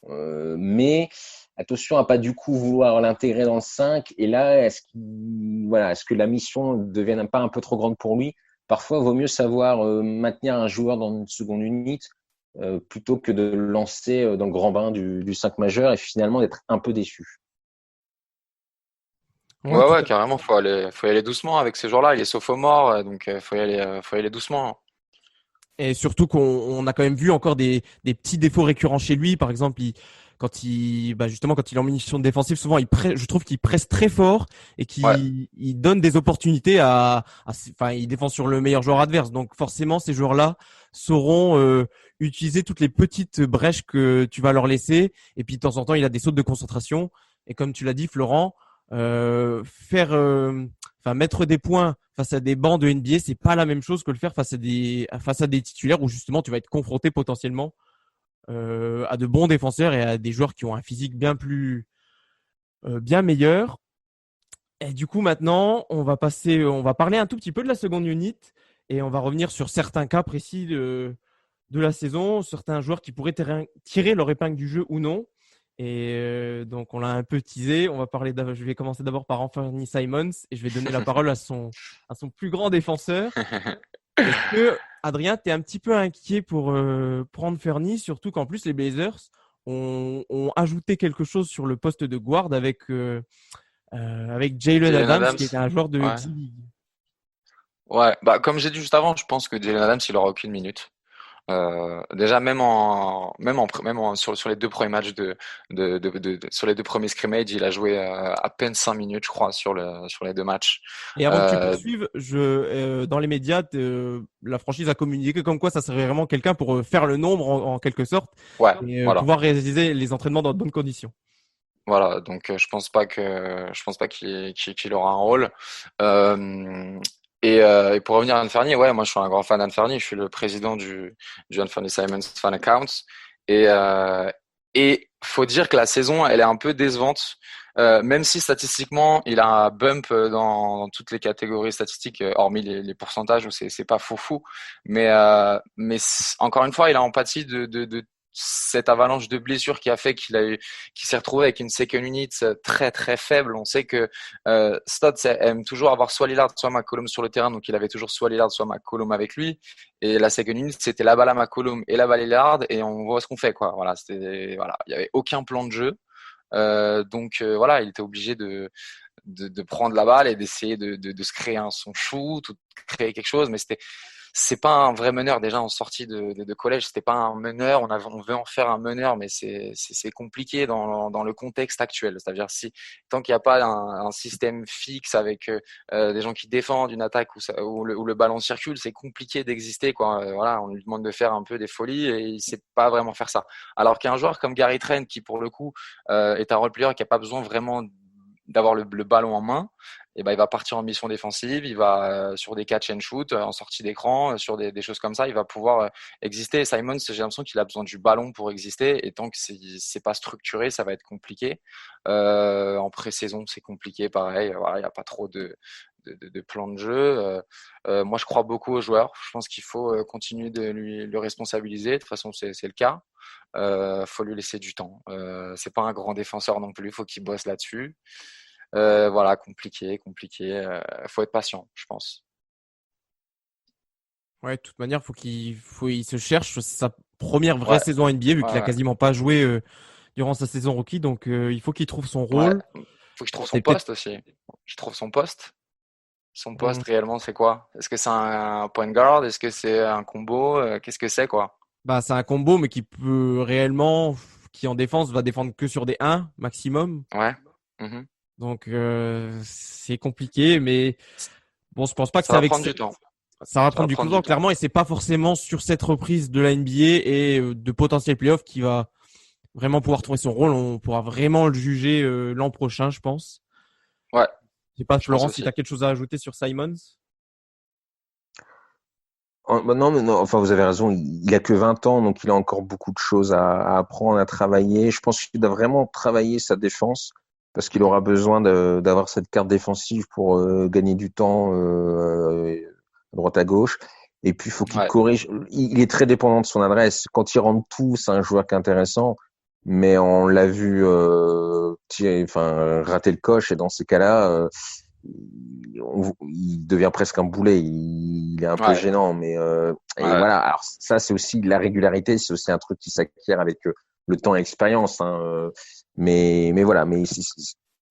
Mais attention à pas du coup vouloir l'intégrer dans le 5. Et là, est-ce que la mission ne devienne pas un peu trop grande pour lui? Parfois, il vaut mieux savoir maintenir un joueur dans une seconde unité plutôt que de le lancer dans le grand bain du 5 majeur et finalement d'être un peu déçu. Ouais, Ouais, tout ouais, à carrément, faut y aller doucement avec ces joueurs-là. Il est sophomore, donc faut y aller doucement. Et surtout qu'on a quand même vu encore des petits défauts récurrents chez lui. Par exemple, justement, quand il est en munition défensive, souvent, je trouve qu'il presse très fort et Ouais, il donne des opportunités enfin, il défend sur le meilleur joueur adverse. Donc, forcément, ces joueurs-là sauront utiliser toutes les petites brèches que tu vas leur laisser. Et puis, de temps en temps, il a des sautes de concentration. Et comme tu l'as dit, Florent, mettre des points face à des bancs de NBA, c'est pas la même chose que le faire face à des titulaires où justement tu vas être confronté potentiellement à de bons défenseurs et à des joueurs qui ont un physique bien meilleur. Et du coup maintenant, on va parler un tout petit peu de la seconde unit et on va revenir sur certains cas précis de la saison, certains joueurs qui pourraient tirer leur épingle du jeu ou non. Et donc, on l'a un peu teasé. Je vais commencer d'abord par Anthony Simons et je vais donner la parole à son plus grand défenseur. Est-ce que, Adrien, tu es un petit peu inquiet pour prendre Fernie, surtout qu'en plus, les Blazers ont ajouté quelque chose sur le poste de guard avec Jalen Jalen Adams, Adams. qui est un joueur de Ouais. G-League. Ouais, bah comme j'ai dit juste avant, je pense que Jalen Adams, il aura aucune minute. Déjà sur les deux premiers matchs sur les deux premiers scrimmages, il a joué à peine 5 minutes, je crois, sur les deux matchs. Et avant que tu Euh, poursuives, dans les médias, la franchise a communiqué comme quoi ça serait vraiment quelqu'un pour faire le nombre en quelque sorte ouais, et voilà. pouvoir réaliser les entraînements dans de bonnes conditions. Voilà, donc je pense pas qu'il aura un rôle. Euh, et pour revenir à Anthony, ouais, moi je suis un grand fan d'Anthony, je suis le président du Anthony Simons Fan Account. Et, euh, et faut dire que la saison, elle est un peu décevante, même si statistiquement, il a un bump dans toutes les catégories statistiques, hormis les pourcentages où c'est pas fou. Encore une fois, il a empathie de cette avalanche de blessures qui a fait qu'il s'est retrouvé avec une second unit très très faible. On sait que Stotts aime toujours avoir soit Lillard soit McCollum sur le terrain, donc il avait toujours soit Lillard soit McCollum avec lui. Et la second unit, c'était la balle à McCollum et la balle à Lillard, et on voit ce qu'on fait, quoi. Voilà, il y avait aucun plan de jeu. Voilà, il était obligé de prendre la balle et d'essayer de se créer son shoot ou de créer quelque chose, mais c'est pas un vrai meneur. Déjà en sortie de collège, c'était pas un meneur. On veut en faire un meneur, mais c'est compliqué dans le contexte actuel. C'est-à-dire tant qu'il n'y a pas un système fixe avec des gens qui défendent une attaque où le ballon circule, c'est compliqué d'exister, quoi. Voilà, on lui demande de faire un peu des folies et il sait pas vraiment faire ça. Alors qu'un joueur comme Gary Trent, qui pour le coup est un role player qui a pas besoin vraiment d'avoir le ballon en main, et ben il va partir en mission défensive, il va sur des catch and shoot, en sortie d'écran, sur des choses comme ça, il va pouvoir exister. Simons, j'ai l'impression qu'il a besoin du ballon pour exister, et tant que c'est pas structuré, ça va être compliqué. En pré-saison, c'est compliqué, pareil. Voilà, il n'y a pas trop de plan de jeu. Moi, je crois beaucoup aux joueurs. Je pense qu'il faut continuer de le responsabiliser. De toute façon, c'est le cas. Faut lui laisser du temps. C'est pas un grand défenseur non plus. Faut qu'il bosse là-dessus. Voilà, compliqué. Faut être patient, je pense. Ouais, de toute manière, il se cherche. C'est sa première vraie Ouais, saison NBA vu qu'il a ouais, quasiment pas joué durant sa saison rookie. Donc, il faut qu'il trouve son ouais. rôle. Faut que je trouve C'est son peut-être poste aussi. Je trouve son poste. Son poste Hum, réellement, c'est quoi? Est-ce que c'est un point guard? Est-ce que c'est un combo? Qu'est-ce que c'est, quoi? c'est un combo, mais qui en défense va défendre que sur des 1 maximum. Ouais. Mhm. Donc, c'est compliqué, mais Bon, je pense pas que Ça c'est va avec prendre du temps. ça va Ça prendre va du prendre temps, du temps. clairement, et c'est pas forcément sur cette reprise de la NBA et de potentiels playoffs qui va vraiment pouvoir trouver son rôle. On pourra vraiment le juger l'an prochain, je pense. Ouais, Je sais pas, je pense Florent, si tu aussi. as quelque chose à ajouter sur Simons. Non, mais non, enfin, vous avez raison, il a que 20 ans, donc il a encore beaucoup de choses à apprendre, à travailler. Je pense qu'il doit vraiment travailler sa défense, parce qu'il aura besoin d'avoir cette carte défensive pour gagner du temps à droite à gauche. Et puis, il faut qu'il Ouais, corrige. Il est très dépendant de son adresse. Quand il rentre tout, c'est un joueur qui est intéressant, mais on l'a vu rater le coche, et dans ces cas-là, il devient presque un boulet. Il est un peu ouais, gênant, mais et ouais. voilà. Alors ça, c'est aussi la régularité, c'est aussi un truc qui s'acquiert avec le temps et l'expérience. Hein, mais voilà, mais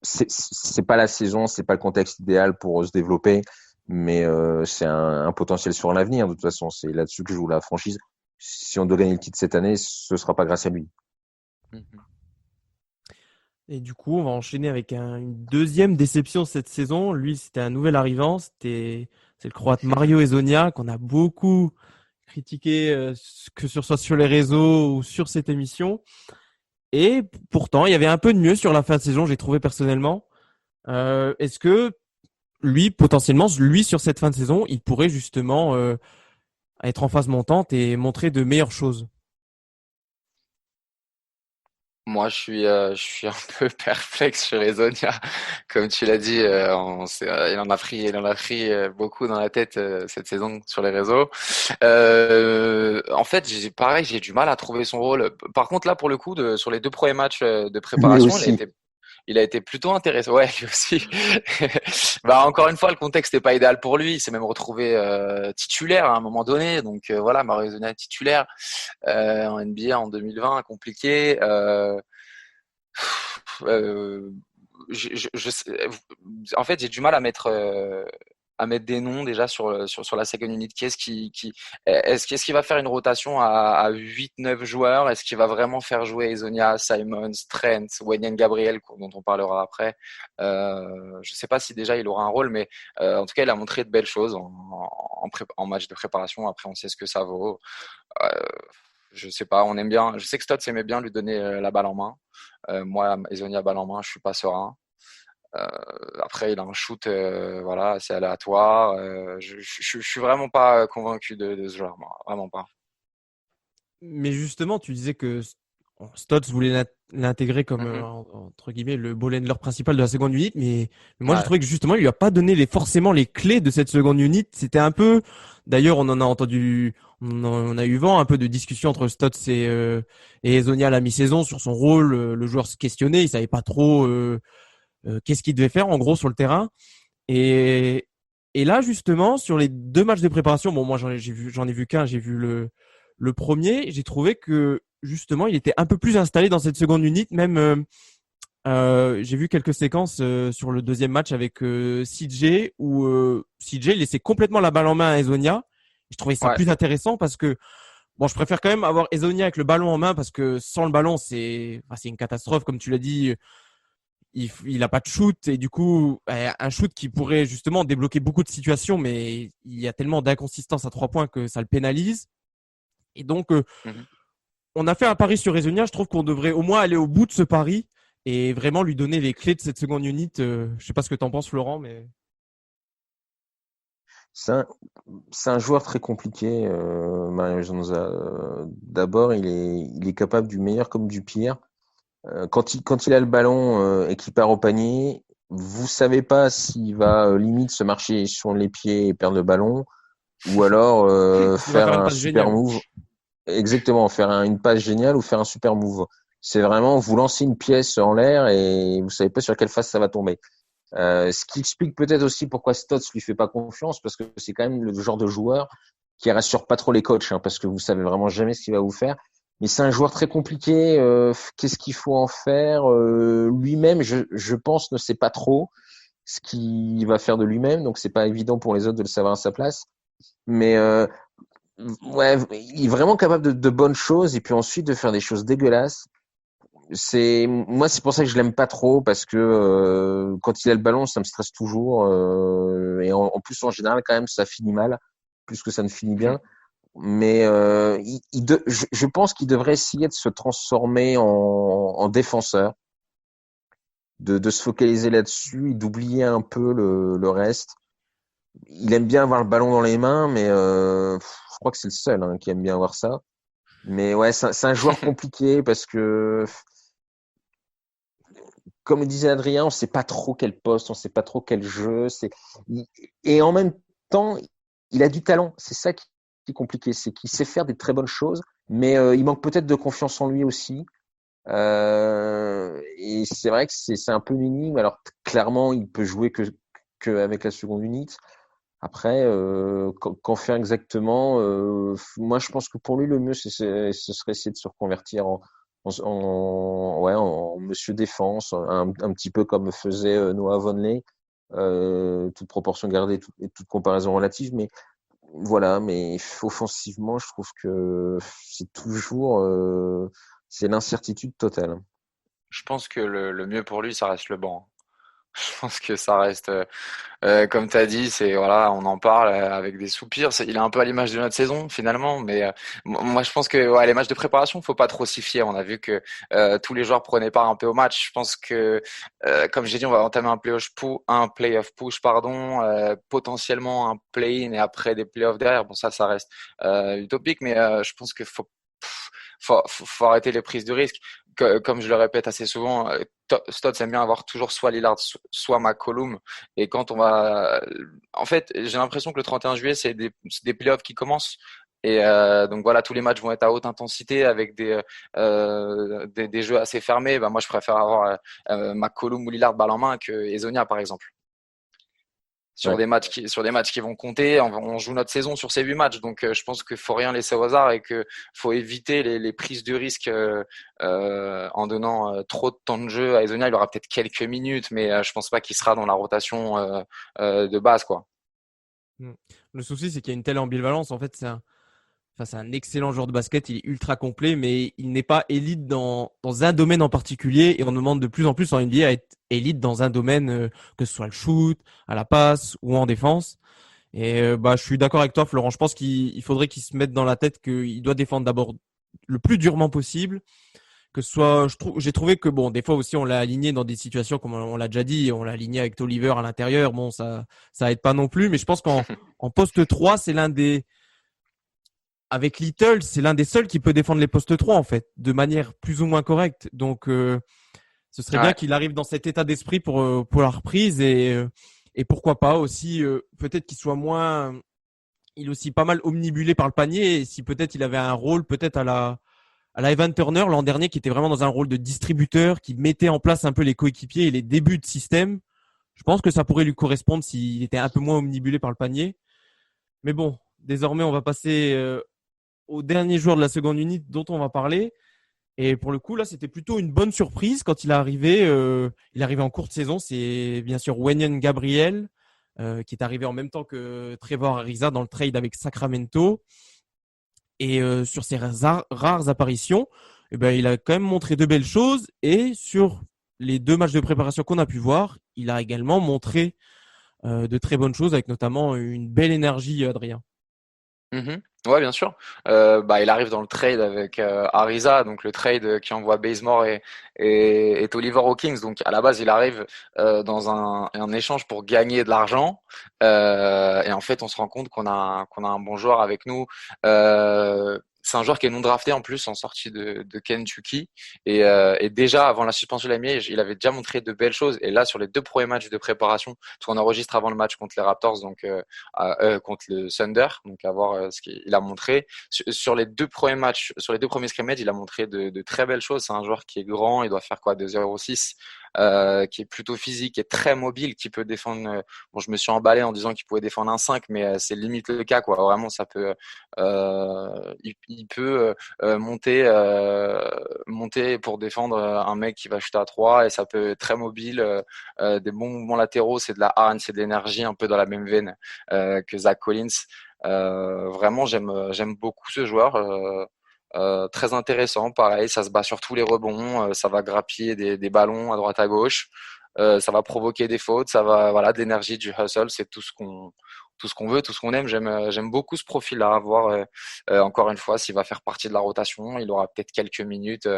c'est pas la saison, c'est pas le contexte idéal pour se développer, mais c'est un potentiel sur l'avenir. De toute façon, c'est là-dessus que joue la franchise. Si on doit gagner le titre cette année, ce sera pas grâce à lui. Mhm. Et du coup, on va enchaîner avec une deuxième déception cette saison. Lui, c'était un nouvel arrivant. C'est le Croate Mario Hezonja qu'on a beaucoup critiqué, que ce soit sur les réseaux ou sur cette émission. Et pourtant, il y avait un peu de mieux sur la fin de saison, j'ai trouvé personnellement. Est-ce que lui, potentiellement, lui, sur cette fin de saison, il pourrait justement être en phase montante et montrer de meilleures choses? Moi, je suis un peu perplexe sur Ezonia. Comme tu l'as dit, il en a pris beaucoup dans la tête cette saison sur les réseaux. En fait, pareil, j'ai du mal à trouver son rôle. Par contre, là, pour le coup, sur les 2 premiers matchs de Lui préparation, aussi. il a été plutôt intéressant. Ouais, lui aussi. Bah, encore une fois, le contexte n'est pas idéal pour lui. Il s'est même retrouvé titulaire à un moment donné. Donc voilà, Mario Hezonja titulaire en NBA en 2020, compliqué. Euh, en fait, j'ai du mal à mettre des noms déjà sur la second unit. Est-ce qu'il va faire une rotation à 8-9 joueurs? Est-ce qu'il va vraiment faire jouer Hezonja, Simons, Trent, Wenyen Gabriel, dont on parlera après? Je sais pas si déjà il aura un rôle, mais en tout cas, il a montré de belles choses en match de préparation. Après, on sait ce que ça vaut. Euh, je sais pas, on aime bien. Je sais que Stotts aimait bien lui donner la balle en main. Moi, Hezonja balle en main, je suis pas serein. Euh, Après, il a un shoot, voilà, assez aléatoire. Je suis vraiment pas convaincu de ce joueur, moi, vraiment pas. Mais justement, tu disais que Stotts voulait l'intégrer comme, Mhm. entre guillemets, le ball handler principal de la seconde unit, mais moi, j'ai Ouais, trouvé que justement, il lui a pas donné forcément les clés de cette seconde unit. C'était un peu, d'ailleurs, on en a entendu, on a eu vent un peu de discussion entre Stotts et Hezonja à la mi-saison sur son rôle. Le joueur se questionnait, il savait pas trop qu'est-ce qu'il devait faire en gros sur le terrain. Et, et là, justement, sur les 2 matchs de préparation, bon, moi, j'en ai vu qu'un, j'ai vu le premier, j'ai trouvé que justement, il était un peu plus installé dans cette seconde unité. Même, j'ai vu quelques séquences sur le deuxième match avec CJ où CJ laissait complètement la balle en main à Hezonja. Je trouvais ça ouais, plus intéressant parce que bon, je préfère quand même avoir Hezonja avec le ballon en main parce que sans le ballon, c'est une catastrophe, comme tu l'as dit. Il a pas de shoot et du coup un shoot qui pourrait justement débloquer beaucoup de situations, mais il y a tellement d'inconsistance à 3 points que ça le pénalise. Et donc mhm. on a fait un pari sur Hezonja. Je trouve qu'on devrait au moins aller au bout de ce pari et vraiment lui donner les clés de cette seconde unit. Je sais pas ce que t'en penses, Florent, mais C'est un, c'est un joueur très compliqué, Mario Hezonja. D'abord, il est capable du meilleur comme du pire. Quand il a le ballon et qu'il part au panier, vous savez pas s'il va limite se marcher sur les pieds et perdre le ballon, ou alors il va faire faire une un passe super géniale. move. Exactement, faire une passe géniale ou faire un super move. C'est vraiment vous lancez une pièce en l'air et vous savez pas sur quelle face ça va tomber. Ce qui explique peut-être aussi pourquoi Stotts lui fait pas confiance, parce que c'est quand même le genre de joueur qui rassure pas trop les coachs, hein, parce que vous savez vraiment jamais ce qu'il va vous faire. Mais c'est un joueur très compliqué. Qu'est-ce qu'il faut en faire lui-même, je pense, ne sait pas trop ce qu'il va faire de lui-même, donc c'est pas évident pour les autres de le savoir à sa place. Mais ouais, il est vraiment capable de bonnes choses et puis ensuite de faire des choses dégueulasses. c'est pour ça que je l'aime pas trop parce que quand il a le ballon, ça me stresse toujours et en plus en général quand même ça finit mal plus que ça ne finit bien. Mais je pense qu'il devrait essayer de se transformer en défenseur, de se focaliser là-dessus et d'oublier un peu le reste. Il aime bien avoir le ballon dans les mains, mais je crois que c'est le seul qui aime bien avoir ça. Mais ouais, c'est un joueur compliqué parce que, comme le disait Adrien, on sait pas trop quel poste, on sait pas trop quel jeu. Et en même temps, il a du talent. C'est ça qui est compliqué, c'est qu'il sait faire des très bonnes choses, mais il manque peut-être de confiance en lui aussi. Et c'est vrai que c'est un peu une énigme. Alors clairement, il peut jouer que avec la seconde unité. Après, qu'en faire exactement moi, je pense que pour lui, le mieux, ce serait essayer de se reconvertir en monsieur défense, un petit peu comme faisait Noah Vonleh, toute proportion gardée et toute comparaison relative. Mais voilà, mais offensivement, je trouve que c'est l'incertitude totale. Je pense que le mieux pour lui, ça reste le banc. Je pense que ça reste, comme tu as dit, c'est voilà, on en parle avec des soupirs. Il est un peu à l'image de notre saison finalement, mais moi je pense que ouais, les matchs de préparation, faut pas trop s'y fier. On a vu que tous les joueurs prenaient part un peu au match. Je pense que, comme j'ai dit, on va entamer un playoff push, pardon, potentiellement un play-in et après des playoffs derrière. Bon, ça reste utopique, mais je pense que faut arrêter les prises de risques. Comme je le répète assez souvent, Stotts aime bien avoir toujours soit Lillard, soit McCollum. Et quand on va, en fait, j'ai l'impression que le 31 juillet, c'est des playoffs qui commencent. Et donc voilà, tous les matchs vont être à haute intensité avec des jeux assez fermés. Bah, moi, je préfère avoir McCollum ou Lillard balle en main que Ezonia, par exemple. Ouais. Sur des matchs qui vont compter. On joue notre saison sur ces 8 matchs, donc je pense qu'il faut rien laisser au hasard et que faut éviter les prises de risque en donnant trop de temps de jeu à Ezonia. Il aura peut-être quelques minutes, mais je pense pas qu'il sera dans la rotation de base, quoi. Le souci, c'est qu'il y a une telle ambivalence. En fait, c'est un excellent joueur de basket. Il est ultra complet, mais il n'est pas élite dans un domaine en particulier. Et on demande de plus en plus en NBA à être élite dans un domaine, que ce soit le shoot, à la passe ou en défense. Et je suis d'accord avec toi, Florent. Je pense qu'il faudrait qu'il se mette dans la tête qu'il doit défendre d'abord le plus durement possible. Que ce soit, j'ai trouvé que bon, des fois aussi on l'a aligné dans des situations comme on l'a déjà dit, on l'a aligné avec Tolliver à l'intérieur. Bon, ça aide pas non plus. Mais je pense qu'en poste 3, avec Little, c'est l'un des seuls qui peut défendre les postes 3 en fait, de manière plus ou moins correcte. Donc ce serait bien Ouais. qu'il arrive dans cet état d'esprit pour la reprise et pourquoi pas aussi peut-être qu'il soit moins, il est aussi pas mal omnibulé par le panier. Et si peut-être il avait un rôle peut-être à la Evan Turner l'an dernier, qui était vraiment dans un rôle de distributeur, qui mettait en place un peu les coéquipiers et les débuts de système, je pense que ça pourrait lui correspondre s'il était un peu moins omnibulé par le panier. Mais bon, désormais on va passer au dernier joueur de la seconde unité dont on va parler. Et pour le coup, là, c'était plutôt une bonne surprise quand il est arrivé. Il est arrivé en courte saison. C'est bien sûr Wenyen Gabriel, qui est arrivé en même temps que Trevor Ariza dans le trade avec Sacramento. Et sur ses rares apparitions, eh ben, il a quand même montré de belles choses. Et sur les 2 matchs de préparation qu'on a pu voir, il a également montré de très bonnes choses, avec notamment une belle énergie, Adrien. Ouais, bien sûr. Il arrive dans le trade avec Ariza, donc le trade qui envoie Bazemore et Tolliver aux Kings. Donc à la base, il arrive dans un échange pour gagner de l'argent. Et en fait, on se rend compte qu'on a un bon joueur avec nous. C'est un joueur qui est non drafté en plus en sortie de Kentucky et déjà avant la suspension de la NBA, il avait déjà montré de belles choses et là sur les 2 premiers matchs de préparation, parce qu'on enregistre avant le match contre les Raptors, donc contre le Thunder, donc à voir ce qu'il a montré sur les 2 premiers matchs, sur les 2 premiers scrimmages, il a montré de très belles choses. C'est un joueur qui est grand, il doit faire quoi, 2,06, qui est plutôt physique, qui est très mobile, qui peut défendre. Bon, je me suis emballé en disant qu'il pouvait défendre un 5, mais c'est limite le cas, quoi. Vraiment, ça peut, il peut monter pour défendre un mec qui va shooter à 3 et ça peut être très mobile, des bons mouvements latéraux, c'est de la hargne, c'est de l'énergie, un peu dans la même veine que Zach Collins. Vraiment, j'aime beaucoup ce joueur. Très intéressant, pareil, ça se bat sur tous les rebonds, ça va grappiller des ballons à droite à gauche, ça va provoquer des fautes, ça va, voilà, de l'énergie, du hustle, c'est tout ce qu'on veut, tout ce qu'on aime. J'aime beaucoup ce profil-là, à voir encore une fois s'il va faire partie de la rotation. Il aura peut-être quelques minutes,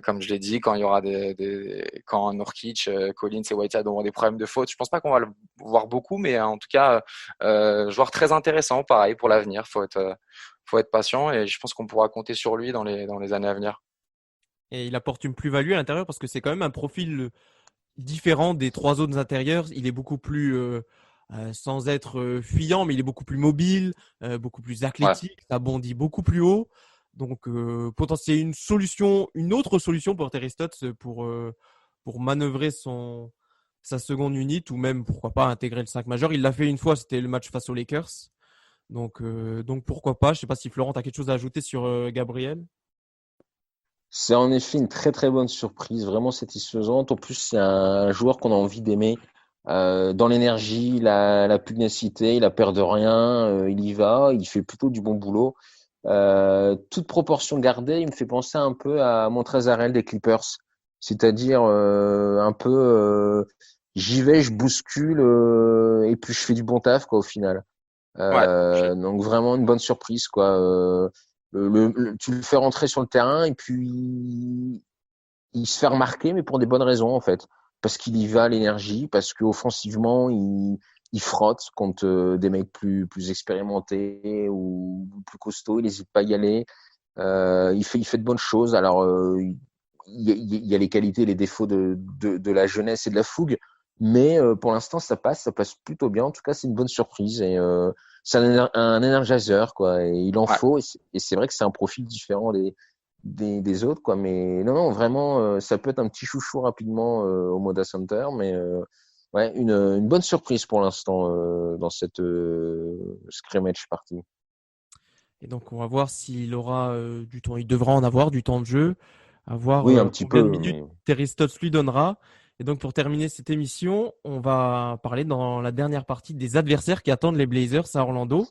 comme je l'ai dit, quand il y aura quand Nurkic, Collins et Whitehead auront des problèmes de faute. Je pense pas qu'on va le voir beaucoup, mais en tout cas, joueur très intéressant, pareil pour l'avenir. Faut être patient et je pense qu'on pourra compter sur lui dans les années à venir. Et il apporte une plus-value à l'intérieur parce que c'est quand même un profil différent des trois autres intérieurs. Il est beaucoup plus, sans être fuyant, mais il est beaucoup plus mobile, beaucoup plus athlétique, ça bondit beaucoup plus haut. Donc, potentiellement une autre solution pour Terry Stotts pour manœuvrer sa seconde unit ou même, pourquoi pas, intégrer le 5 majeur. Il l'a fait une fois, c'était le match face aux Lakers. Donc pourquoi pas. Je ne sais pas si Florent a quelque chose à ajouter sur Gabriel. C'est en effet une très très bonne surprise, vraiment satisfaisante. En plus, c'est un joueur qu'on a envie d'aimer dans l'énergie, la pugnacité, il a peur de rien, il y va, il fait plutôt du bon boulot. Toute proportion gardée, il me fait penser un peu à Montrezl des Clippers, c'est-à-dire un peu j'y vais, je bouscule et puis je fais du bon taf quoi au final. Donc vraiment une bonne surprise quoi. Tu le fais rentrer sur le terrain et puis il se fait remarquer, mais pour des bonnes raisons en fait, parce qu'il y va l'énergie, parce qu'offensivement il frotte contre des mecs plus expérimentés ou plus costauds, il n'hésite pas à y aller. Il fait de bonnes choses. Alors il y a les qualités, les défauts de la jeunesse et de la fougue, mais pour l'instant ça passe plutôt bien. En tout cas, c'est une bonne surprise et c'est un energizer quoi. Et il en faut et c'est vrai que c'est un profil différent des autres quoi. Mais non vraiment ça peut être un petit chouchou rapidement au Moda Center, mais une bonne surprise pour l'instant dans cette scrimmage partie. Et donc on va voir s'il aura du temps. Il devra en avoir du temps de jeu, à voir Oui, un petit combien de peu. minutes Terry Stotts lui donnera. Et donc pour terminer cette émission, on va parler dans la dernière partie des adversaires qui attendent les Blazers à Orlando.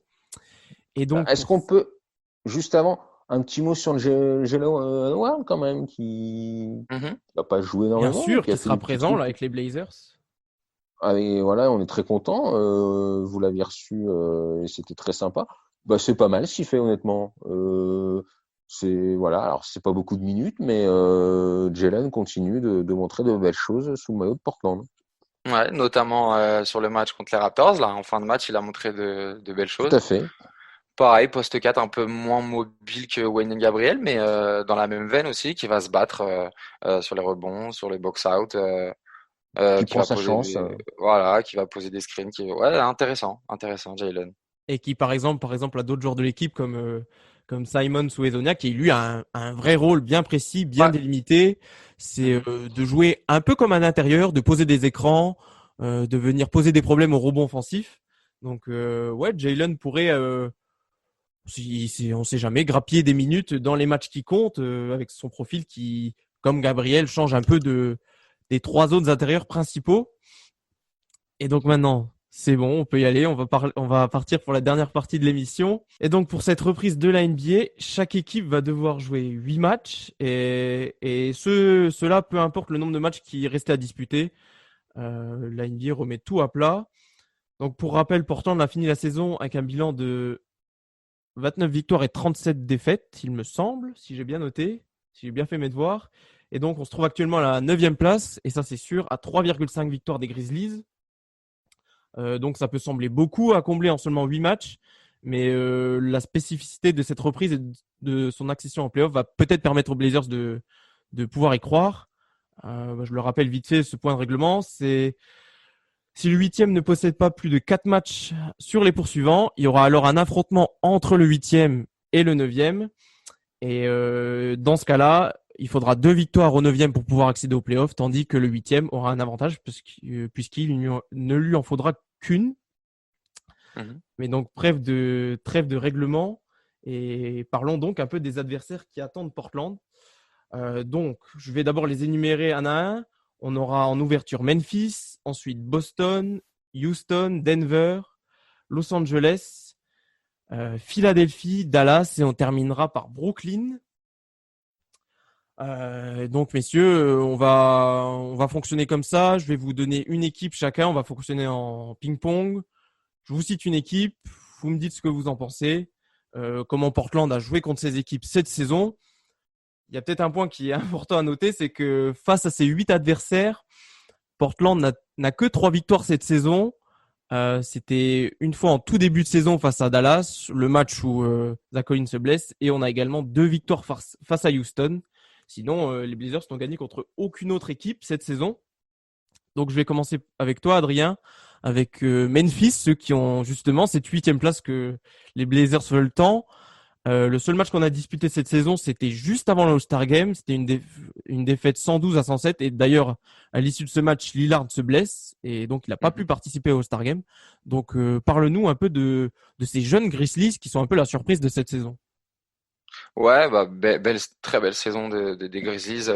Et donc Est-ce qu'on peut juste avant un petit mot sur le Jalen Warren quand même qui va pas jouer bien énormément, sûr qui a qu'il fait sera des petits présent trucs. là, avec les Blazers. Ah, et voilà, on est très content. Vous l'aviez reçu et c'était très sympa. Bah c'est pas mal ce qu'il fait honnêtement. C'est voilà, alors c'est pas beaucoup de minutes, mais Jalen continue de montrer de belles choses sous le maillot de Portland. Ouais, notamment sur le match contre les Raptors, là, en fin de match, il a montré de belles Tout à choses. fait. Pareil, poste 4 un peu moins mobile que Wayne Gabriel, mais dans la même veine aussi, qui va se battre sur les rebonds, sur les box-out, Qui qui prend va sa poser chance. voilà, qui va poser des screens, ouais, intéressant, Jalen. Et qui par exemple a d'autres joueurs de l'équipe comme Simon Souezonia qui lui a un vrai rôle bien précis, bien Ouais. délimité. C'est de jouer un peu comme un intérieur, de poser des écrans, de venir poser des problèmes au rebond offensif. Donc Jalen pourrait, on sait jamais, grappiller des minutes dans les matchs qui comptent avec son profil qui, comme Gabriel, change un peu des trois autres intérieurs principaux. Et donc maintenant, c'est bon, on peut y aller. On va partir pour la dernière partie de l'émission. Et donc pour cette reprise de la NBA, chaque équipe va devoir jouer 8 matchs. Et cela, peu importe le nombre de matchs qui restent à disputer. La NBA remet tout à plat. Donc pour rappel, Portland a fini la saison avec un bilan de 29 victoires et 37 défaites, il me semble, si j'ai bien noté, si j'ai bien fait mes devoirs. Et donc on se trouve actuellement à la 9e place, et ça c'est sûr, à 3,5 victoires des Grizzlies. Donc ça peut sembler beaucoup à combler en seulement 8 matchs, mais la spécificité de cette reprise et de son accession en playoff va peut-être permettre aux Blazers de pouvoir y croire. Je le rappelle vite fait, ce point de règlement, c'est si le 8e ne possède pas plus de 4 matchs sur les poursuivants, il y aura alors un affrontement entre le 8e et le 9e. Et dans ce cas-là, il faudra 2 victoires au 9e pour pouvoir accéder aux playoffs, tandis que le 8e aura un avantage puisqu'il ne lui en faudra qu'une. Mais donc, trêve de règlement. Et parlons donc un peu des adversaires qui attendent Portland. Donc, je vais d'abord les énumérer un à un. On aura en ouverture Memphis, ensuite Boston, Houston, Denver, Los Angeles, Philadelphie, Dallas et on terminera par Brooklyn. Donc messieurs, on va fonctionner comme ça. Je vais vous donner une équipe chacun. On va fonctionner en ping-pong. Je vous cite une équipe. Vous me dites ce que vous en pensez. Comment Portland a joué contre ces équipes cette saison. Il y a peut-être un point qui est important à noter, c'est que face à ces 8 adversaires, Portland n'a que 3 victoires cette saison. C'était une fois en tout début de saison face à Dallas, le match où Zach Collins se blesse, et on a également 2 victoires face à Houston. Sinon, les Blazers n'ont gagné contre aucune autre équipe cette saison. Donc, je vais commencer avec toi, Adrien, avec Memphis, ceux qui ont justement cette 8e place que les Blazers veulent tant. Le seul match qu'on a disputé cette saison, c'était juste avant le All-Star Game. C'était une défaite 112-107. Et d'ailleurs, à l'issue de ce match, Lillard se blesse et donc il n'a pas pu participer au All-Star Game. Donc, parle-nous un peu de ces jeunes Grizzlies qui sont un peu la surprise de cette saison. Ouais, bah, très belle saison des Grizzlies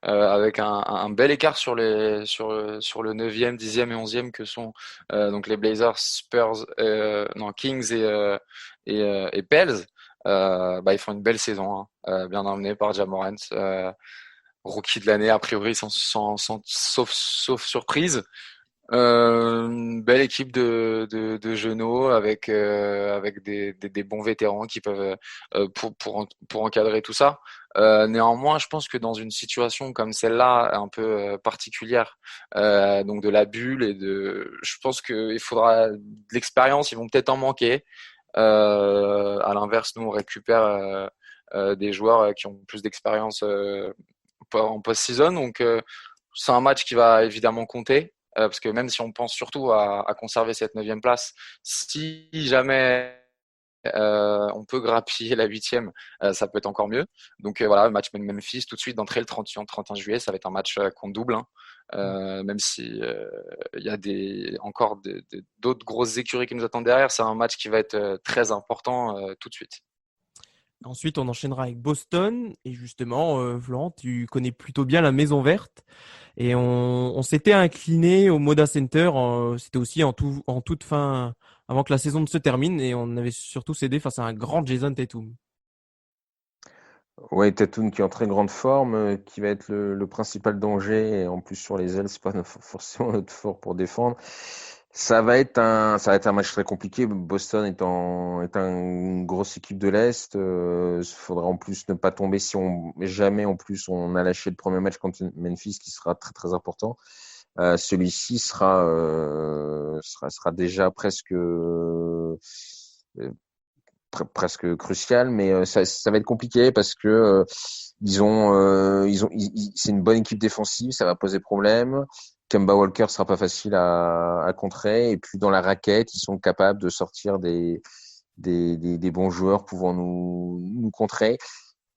avec un bel écart sur sur le 9e, 10e et 11e que sont donc les Blazers, Spurs, non, Kings et Pels. Bah, ils font une belle saison, hein, bien emmenée par Ja Morant, rookie de l'année a priori sauf surprise. Une belle équipe de genoux avec des bons vétérans qui peuvent pour encadrer tout ça. Néanmoins, je pense que dans une situation comme celle-là, un peu particulière, donc de la bulle je pense qu'il faudra de l'expérience. Ils vont peut-être en manquer. À l'inverse, nous on récupère des joueurs qui ont plus d'expérience en post-season, donc c'est un match qui va évidemment compter. Parce que même si on pense surtout à conserver cette 9e place, si jamais on peut grappiller la 8e, ça peut être encore mieux. Donc voilà, le match Memphis tout de suite d'entrée le 31 juillet, ça va être un match qu'on double, hein. Même si il y a encore d'autres grosses écuries qui nous attendent derrière, c'est un match qui va être très important tout de suite. Ensuite, on enchaînera avec Boston. Et justement, Florent, tu connais plutôt bien la Maison Verte. Et on s'était incliné au Moda Center. C'était aussi en toute fin, avant que la saison ne se termine. Et on avait surtout cédé face à un grand Jason Tatum. Ouais, Tatum qui est en très grande forme, qui va être le principal danger. Et en plus, sur les ailes, c'est pas forcément notre fort pour défendre. Ça va être un match très compliqué. Boston est une grosse équipe de l'Est. Il faudra en plus ne pas tomber si jamais en plus on a lâché le premier match contre Memphis, qui sera très très important. Celui-ci sera déjà presque crucial, mais ça va être compliqué parce que c'est une bonne équipe défensive, ça va poser problème. Kemba Walker sera pas facile à contrer, et puis dans la raquette, ils sont capables de sortir des bons joueurs pouvant nous contrer.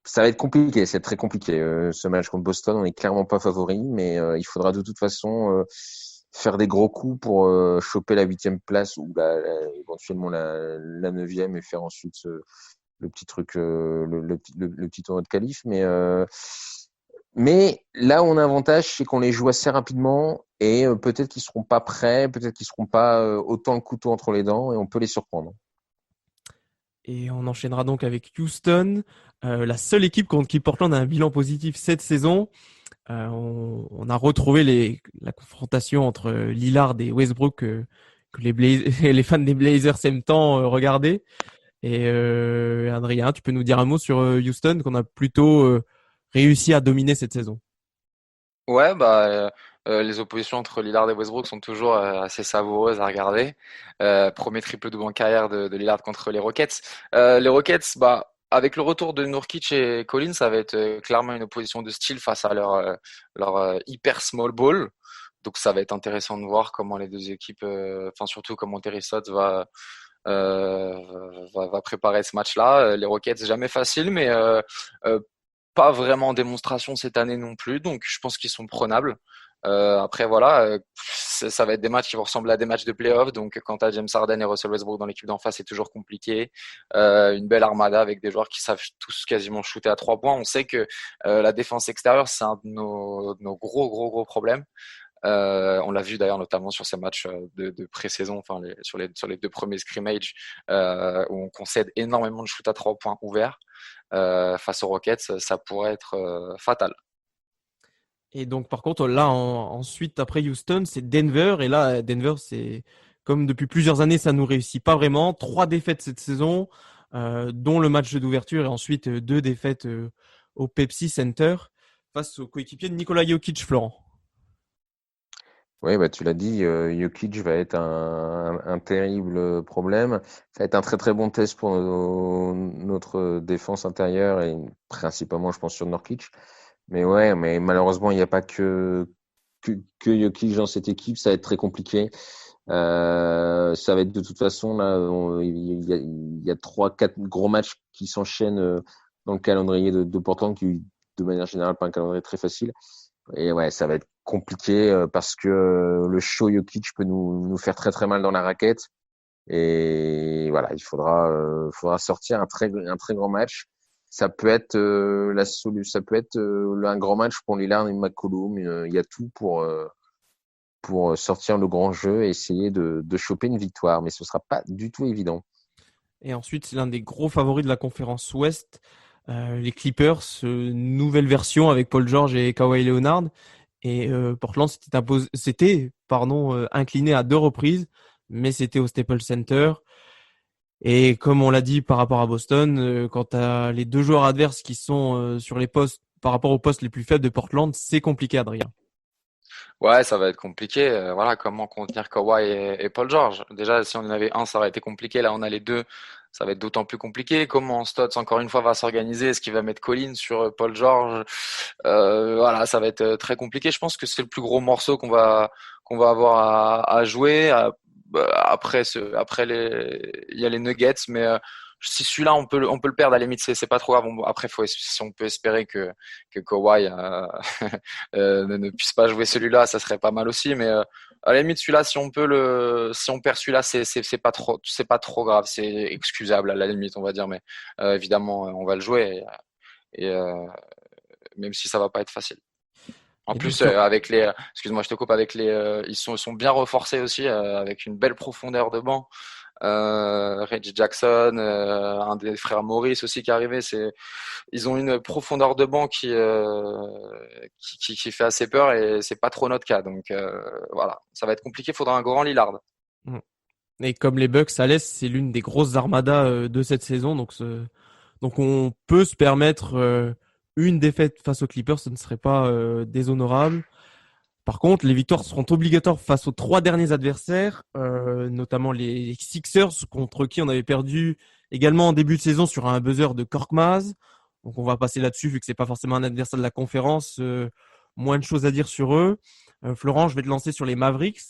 Ça va être compliqué, c'est très compliqué. Ce match contre Boston, on est clairement pas favori, mais il faudra de toute façon faire des gros coups pour choper la 8e place ou éventuellement la 9e, et faire ensuite le petit truc, le petit tournoi de qualif. Mais là où on a un avantage, c'est qu'on les joue assez rapidement, et peut-être qu'ils seront pas prêts, peut-être qu'ils seront pas autant le couteau entre les dents, et on peut les surprendre. Et on enchaînera donc avec Houston, la seule équipe contre qui Portland a un bilan positif cette saison. On a retrouvé la confrontation entre Lillard et Westbrook que les fans des Blazers aiment tant regarder. Et Adrien, tu peux nous dire un mot sur Houston qu'on a plutôt réussi à dominer cette saison? Ouais, les oppositions entre Lillard et Westbrook sont toujours assez savoureuses à regarder. Premier triple-double en carrière de Lillard contre les Rockets. Les Rockets, avec le retour de Nurkic et Collins, ça va être clairement une opposition de style face à leur hyper small ball. Donc ça va être intéressant de voir comment les deux équipes, enfin surtout comment Terry Stotts va préparer ce match-là. Les Rockets, c'est jamais facile, mais pas vraiment en démonstration cette année non plus, donc je pense qu'ils sont prenables. Après voilà, ça va être des matchs qui vont ressembler à des matchs de playoff, donc quand tu as James Harden et Russell Westbrook dans l'équipe d'en face, c'est toujours compliqué. Une belle armada avec des joueurs qui savent tous quasiment shooter à 3 points. On sait que la défense extérieure, c'est un de nos gros problèmes. On l'a vu d'ailleurs notamment sur ces matchs de pré-saison, enfin sur les 2 premiers scrimmages où on concède énormément de shoots à 3 points ouverts face aux Rockets, ça pourrait être fatal. Et donc, par contre, là, ensuite, après Houston, c'est Denver. Et là, Denver, c'est comme depuis plusieurs années, ça nous réussit pas vraiment. 3 défaites cette saison, dont le match d'ouverture et ensuite 2 défaites au Pepsi Center face au coéquipier de Nikola Jokic, Florent. Oui, bah, tu l'as dit, Jokic va être un terrible problème. Ça va être un très très bon test pour notre défense intérieure et principalement, je pense, sur Nurkic. Mais ouais, mais malheureusement, il n'y a pas que Jokic dans cette équipe. Ça va être très compliqué. Ça va être de toute façon, là, il y a 3-4 gros matchs qui s'enchaînent dans le calendrier de Portland, qui, de manière générale, pas un calendrier très facile. Et ouais, ça va être compliqué parce que le show Jokic peut nous faire très très mal dans la raquette. Et voilà, il faudra sortir un très grand match. Ça peut être ça peut être un grand match pour Lillard et McCollum. Il y a tout pour sortir le grand jeu et essayer de choper une victoire, mais ce sera pas du tout évident. Et ensuite, c'est l'un des gros favoris de la conférence Ouest, les Clippers, nouvelle version avec Paul George et Kawhi Leonard. Et Portland s'était incliné à 2 reprises, mais c'était au Staples Center. Et comme on l'a dit par rapport à Boston, quand tu as les 2 joueurs adverses qui sont sur les postes par rapport aux postes les plus faibles de Portland, c'est compliqué, Adrien. Ouais, ça va être compliqué. Voilà, comment contenir Kawhi et Paul George? Déjà, si on en avait un, ça aurait été compliqué. Là, on a les 2, ça va être d'autant plus compliqué. Comment Stotts, encore une fois, va s'organiser? Est-ce qu'il va mettre Collins sur Paul George? Voilà, ça va être très compliqué. Je pense que c'est le plus gros morceau qu'on va avoir à jouer. Après, il y a les Nuggets, mais si celui-là on peut le perdre à la limite, c'est pas trop grave. Après, si on peut espérer que Kawhi ne puisse pas jouer celui-là, ça serait pas mal aussi. Mais à la limite, celui-là, si on perd celui-là, c'est pas trop grave, c'est excusable à la limite, on va dire. Mais évidemment, on va le jouer, et même si ça va pas être facile. En Et donc, plus, excuse-moi, je te coupe, ils sont bien renforcés aussi, avec une belle profondeur de banc. Reggie Jackson, un des frères Maurice aussi qui est arrivé. Ils ont une profondeur de banc qui fait assez peur, et c'est pas trop notre cas. Donc voilà, ça va être compliqué. Il faudra un grand Lillard. et comme les Bucks à l'Est, c'est l'une des grosses armadas de cette saison. Donc on peut se permettre une défaite face aux Clippers, ce ne serait pas déshonorable. Par contre, les victoires seront obligatoires face aux 3 derniers adversaires, notamment les Sixers, contre qui on avait perdu également en début de saison sur un buzzer de Korkmaz. Donc on va passer là-dessus, vu que c'est pas forcément un adversaire de la conférence. Moins de choses à dire sur eux. Florent, je vais te lancer sur les Mavericks,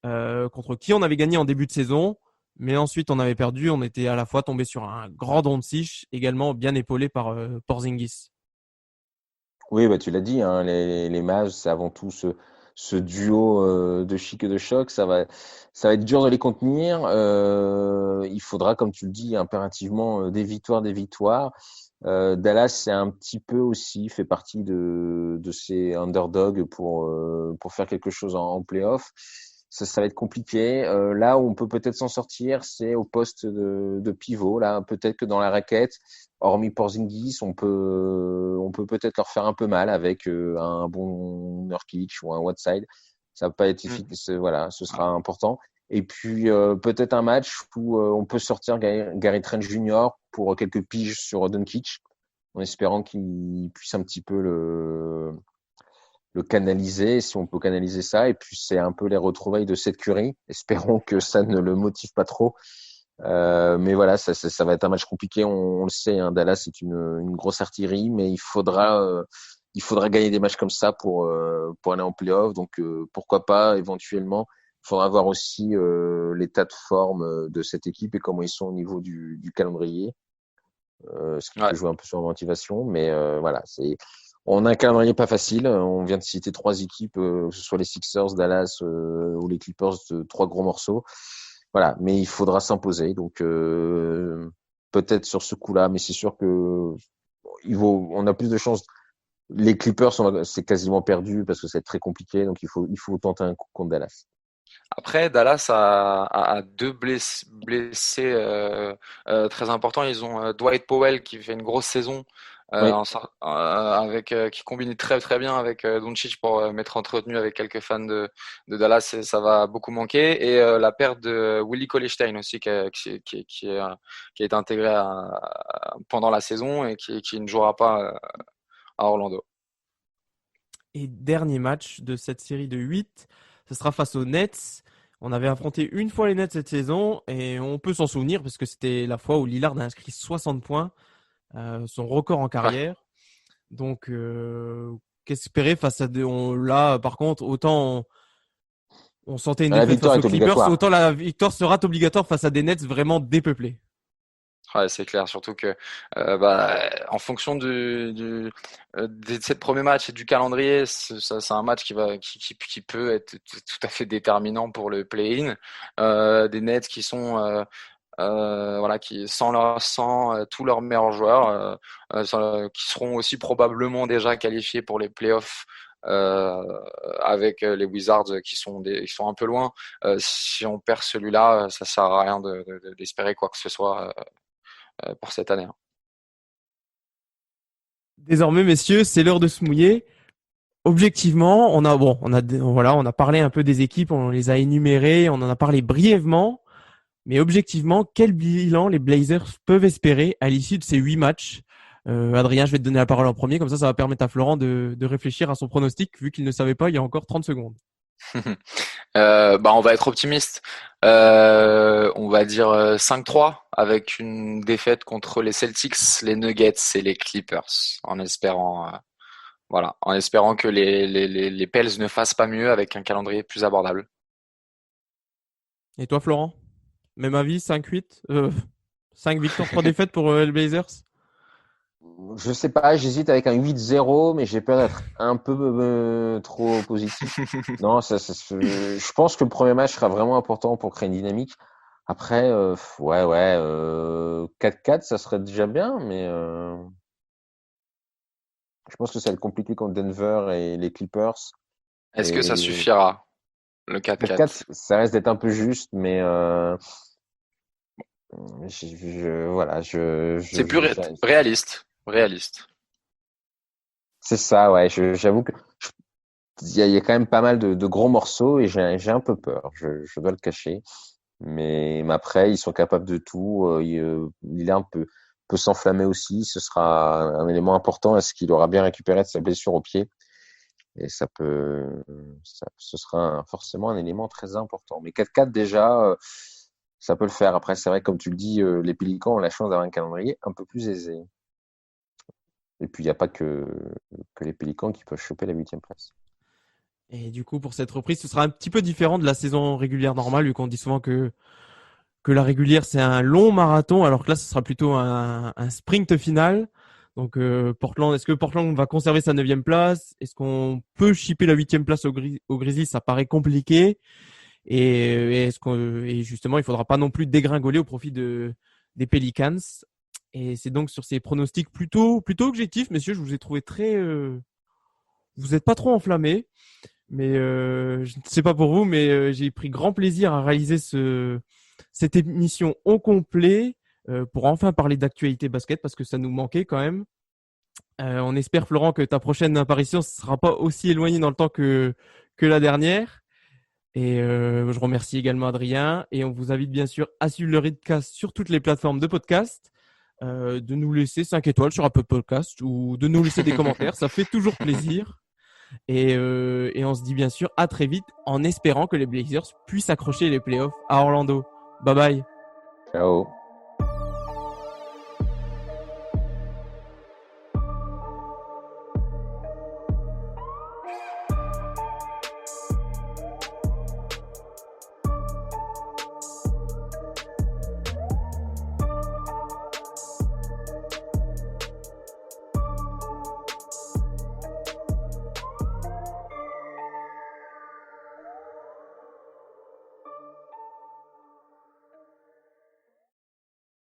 contre qui on avait gagné en début de saison, mais ensuite on avait perdu. On était à la fois tombé sur un grand Doncic, également bien épaulé par Porzingis. Oui, bah, tu l'as dit, hein, les Mavs, c'est avant tout ce duo de chic et de choc. Ça va être dur de les contenir. Il faudra, comme tu le dis, impérativement des victoires, des victoires. Dallas, c'est un petit peu aussi fait partie de ces underdogs pour faire quelque chose en playoff. Ça va être compliqué. Là où on peut peut-être s'en sortir, c'est au poste de pivot. Là, peut-être que dans la raquette, hormis Porzingis, on peut peut-être leur faire un peu mal avec un bon Nurkic ou un Whiteside. Ça va pas être efficace. Voilà, ce sera important. Et puis peut-être un match où on peut sortir Gary Trent Jr. pour quelques piges sur Doncic, en espérant qu'il puisse un petit peu le canaliser, si on peut canaliser ça. Et puis c'est un peu les retrouvailles de Seth Curry. Espérons que ça ne le motive pas trop. Mais voilà, ça va être un match compliqué. On le sait, hein, Dallas est une grosse artillerie, mais il faudra gagner des matchs comme ça pour aller en playoff. Donc pourquoi pas éventuellement. Il faudra voir aussi l'état de forme de cette équipe et comment ils sont au niveau du calendrier. Ce qui peut jouer un peu sur la motivation, mais voilà, on a un calendrier pas facile. On vient de citer 3 équipes, que ce soit les Sixers, Dallas ou les Clippers, 3 gros morceaux. Voilà, mais il faudra s'imposer. Donc peut-être sur ce coup-là, mais c'est sûr que on a plus de chances Les Clippers, c'est quasiment perdu parce que c'est très compliqué, donc il faut tenter un coup contre Dallas. Après, Dallas a deux blessés très importants. Ils ont Dwight Powell qui fait une grosse saison Oui, qui combine très très bien avec Doncic pour m'être entretenu avec quelques fans de Dallas et ça va beaucoup manquer. Et la perte de Willie Cauley-Stein aussi qui a été intégré pendant la saison et qui ne jouera pas à Orlando. Et dernier match de cette série de 8, ce sera face aux Nets. On avait affronté une fois les Nets cette saison et on peut s'en souvenir parce que c'était la fois où Lillard a inscrit 60 points, son record en Ouais. carrière. Donc, qu'espérer face à là, par contre, autant on sentait une la défaite victoire face aux est Clippers, obligatoire. autant la victoire sera obligatoire face à des Nets vraiment dépeuplés. Ouais, c'est clair, surtout que en fonction de ces premiers matchs et du calendrier, c'est un match qui peut être tout à fait déterminant pour le play-in. Des Nets qui sont voilà, qui sans tous leurs meilleurs joueurs, qui seront aussi probablement déjà qualifiés pour les playoffs. Euh, Avec les Wizards qui sont un peu loin. Si on perd celui-là, ça sert à rien d'espérer quoi que ce soit pour cette année. Désormais, messieurs, c'est l'heure de se mouiller. Objectivement, on a parlé un peu des équipes, on les a énumérées, on en a parlé brièvement. Mais objectivement, quel bilan les Blazers peuvent espérer à l'issue de ces 8 matchs? Adrien, je vais te donner la parole en premier, comme ça va permettre à Florent de réfléchir à son pronostic, vu qu'il ne savait pas il y a encore 30 secondes. On va être optimiste. On va dire 5-3 avec une défaite contre les Celtics, les Nuggets et les Clippers, en espérant que les Pels ne fassent pas mieux avec un calendrier plus abordable. Et toi, Florent? Même avis, 5-8? 5 victoires, 3 défaites pour les Blazers? Je sais pas, j'hésite avec un 8-0, mais j'ai peur d'être un peu trop positif. Non, je pense que le premier match sera vraiment important pour créer une dynamique. Après, 4-4, ça serait déjà bien, mais je pense que ça va être compliqué contre Denver et les Clippers. Est-ce que ça Et suffira, le 4-4, 4-4? ça reste d'être un peu juste, mais voilà, C'est plus réaliste. Réaliste. c'est ça, ouais. J'avoue que il y a quand même pas mal de gros morceaux et j'ai un peu peur. Je dois le cacher. Mais après, ils sont capables de tout. Lillard peut s'enflammer aussi. Ce sera un élément important. Est-ce qu'il aura bien récupéré de sa blessure au pied? Et ce sera forcément un élément très important. Mais 4-4 déjà, ça peut le faire. Après, c'est vrai, comme tu le dis, les Pélicans ont la chance d'avoir un calendrier un peu plus aisé. Et puis, il n'y a pas que les Pélicans qui peuvent choper la 8e place. Et du coup, pour cette reprise, ce sera un petit peu différent de la saison régulière normale, vu qu'on dit souvent que la régulière, c'est un long marathon, alors que là, ce sera plutôt un sprint final. Donc, est-ce que Portland va conserver sa 9e place? Est-ce qu'on peut shipper la 8e place au Grizzlies? Ça paraît compliqué. Et justement, il faudra pas non plus dégringoler au profit des Pelicans. Et c'est donc sur ces pronostics plutôt objectifs, messieurs, je vous ai trouvé vous êtes pas trop enflammés. Mais je ne sais pas pour vous, mais j'ai pris grand plaisir à réaliser cette émission au complet pour enfin parler d'actualité basket parce que ça nous manquait quand même. On espère, Florent, que ta prochaine apparition ne sera pas aussi éloignée dans le temps que la dernière. Et je remercie également Adrien. Et on vous invite bien sûr à suivre le Readcast sur toutes les plateformes de podcast, de nous laisser 5 étoiles sur Apple Podcast ou de nous laisser des commentaires. Ça fait toujours plaisir. Et on se dit bien sûr à très vite en espérant que les Blazers puissent accrocher les playoffs à Orlando. Bye bye. Ciao.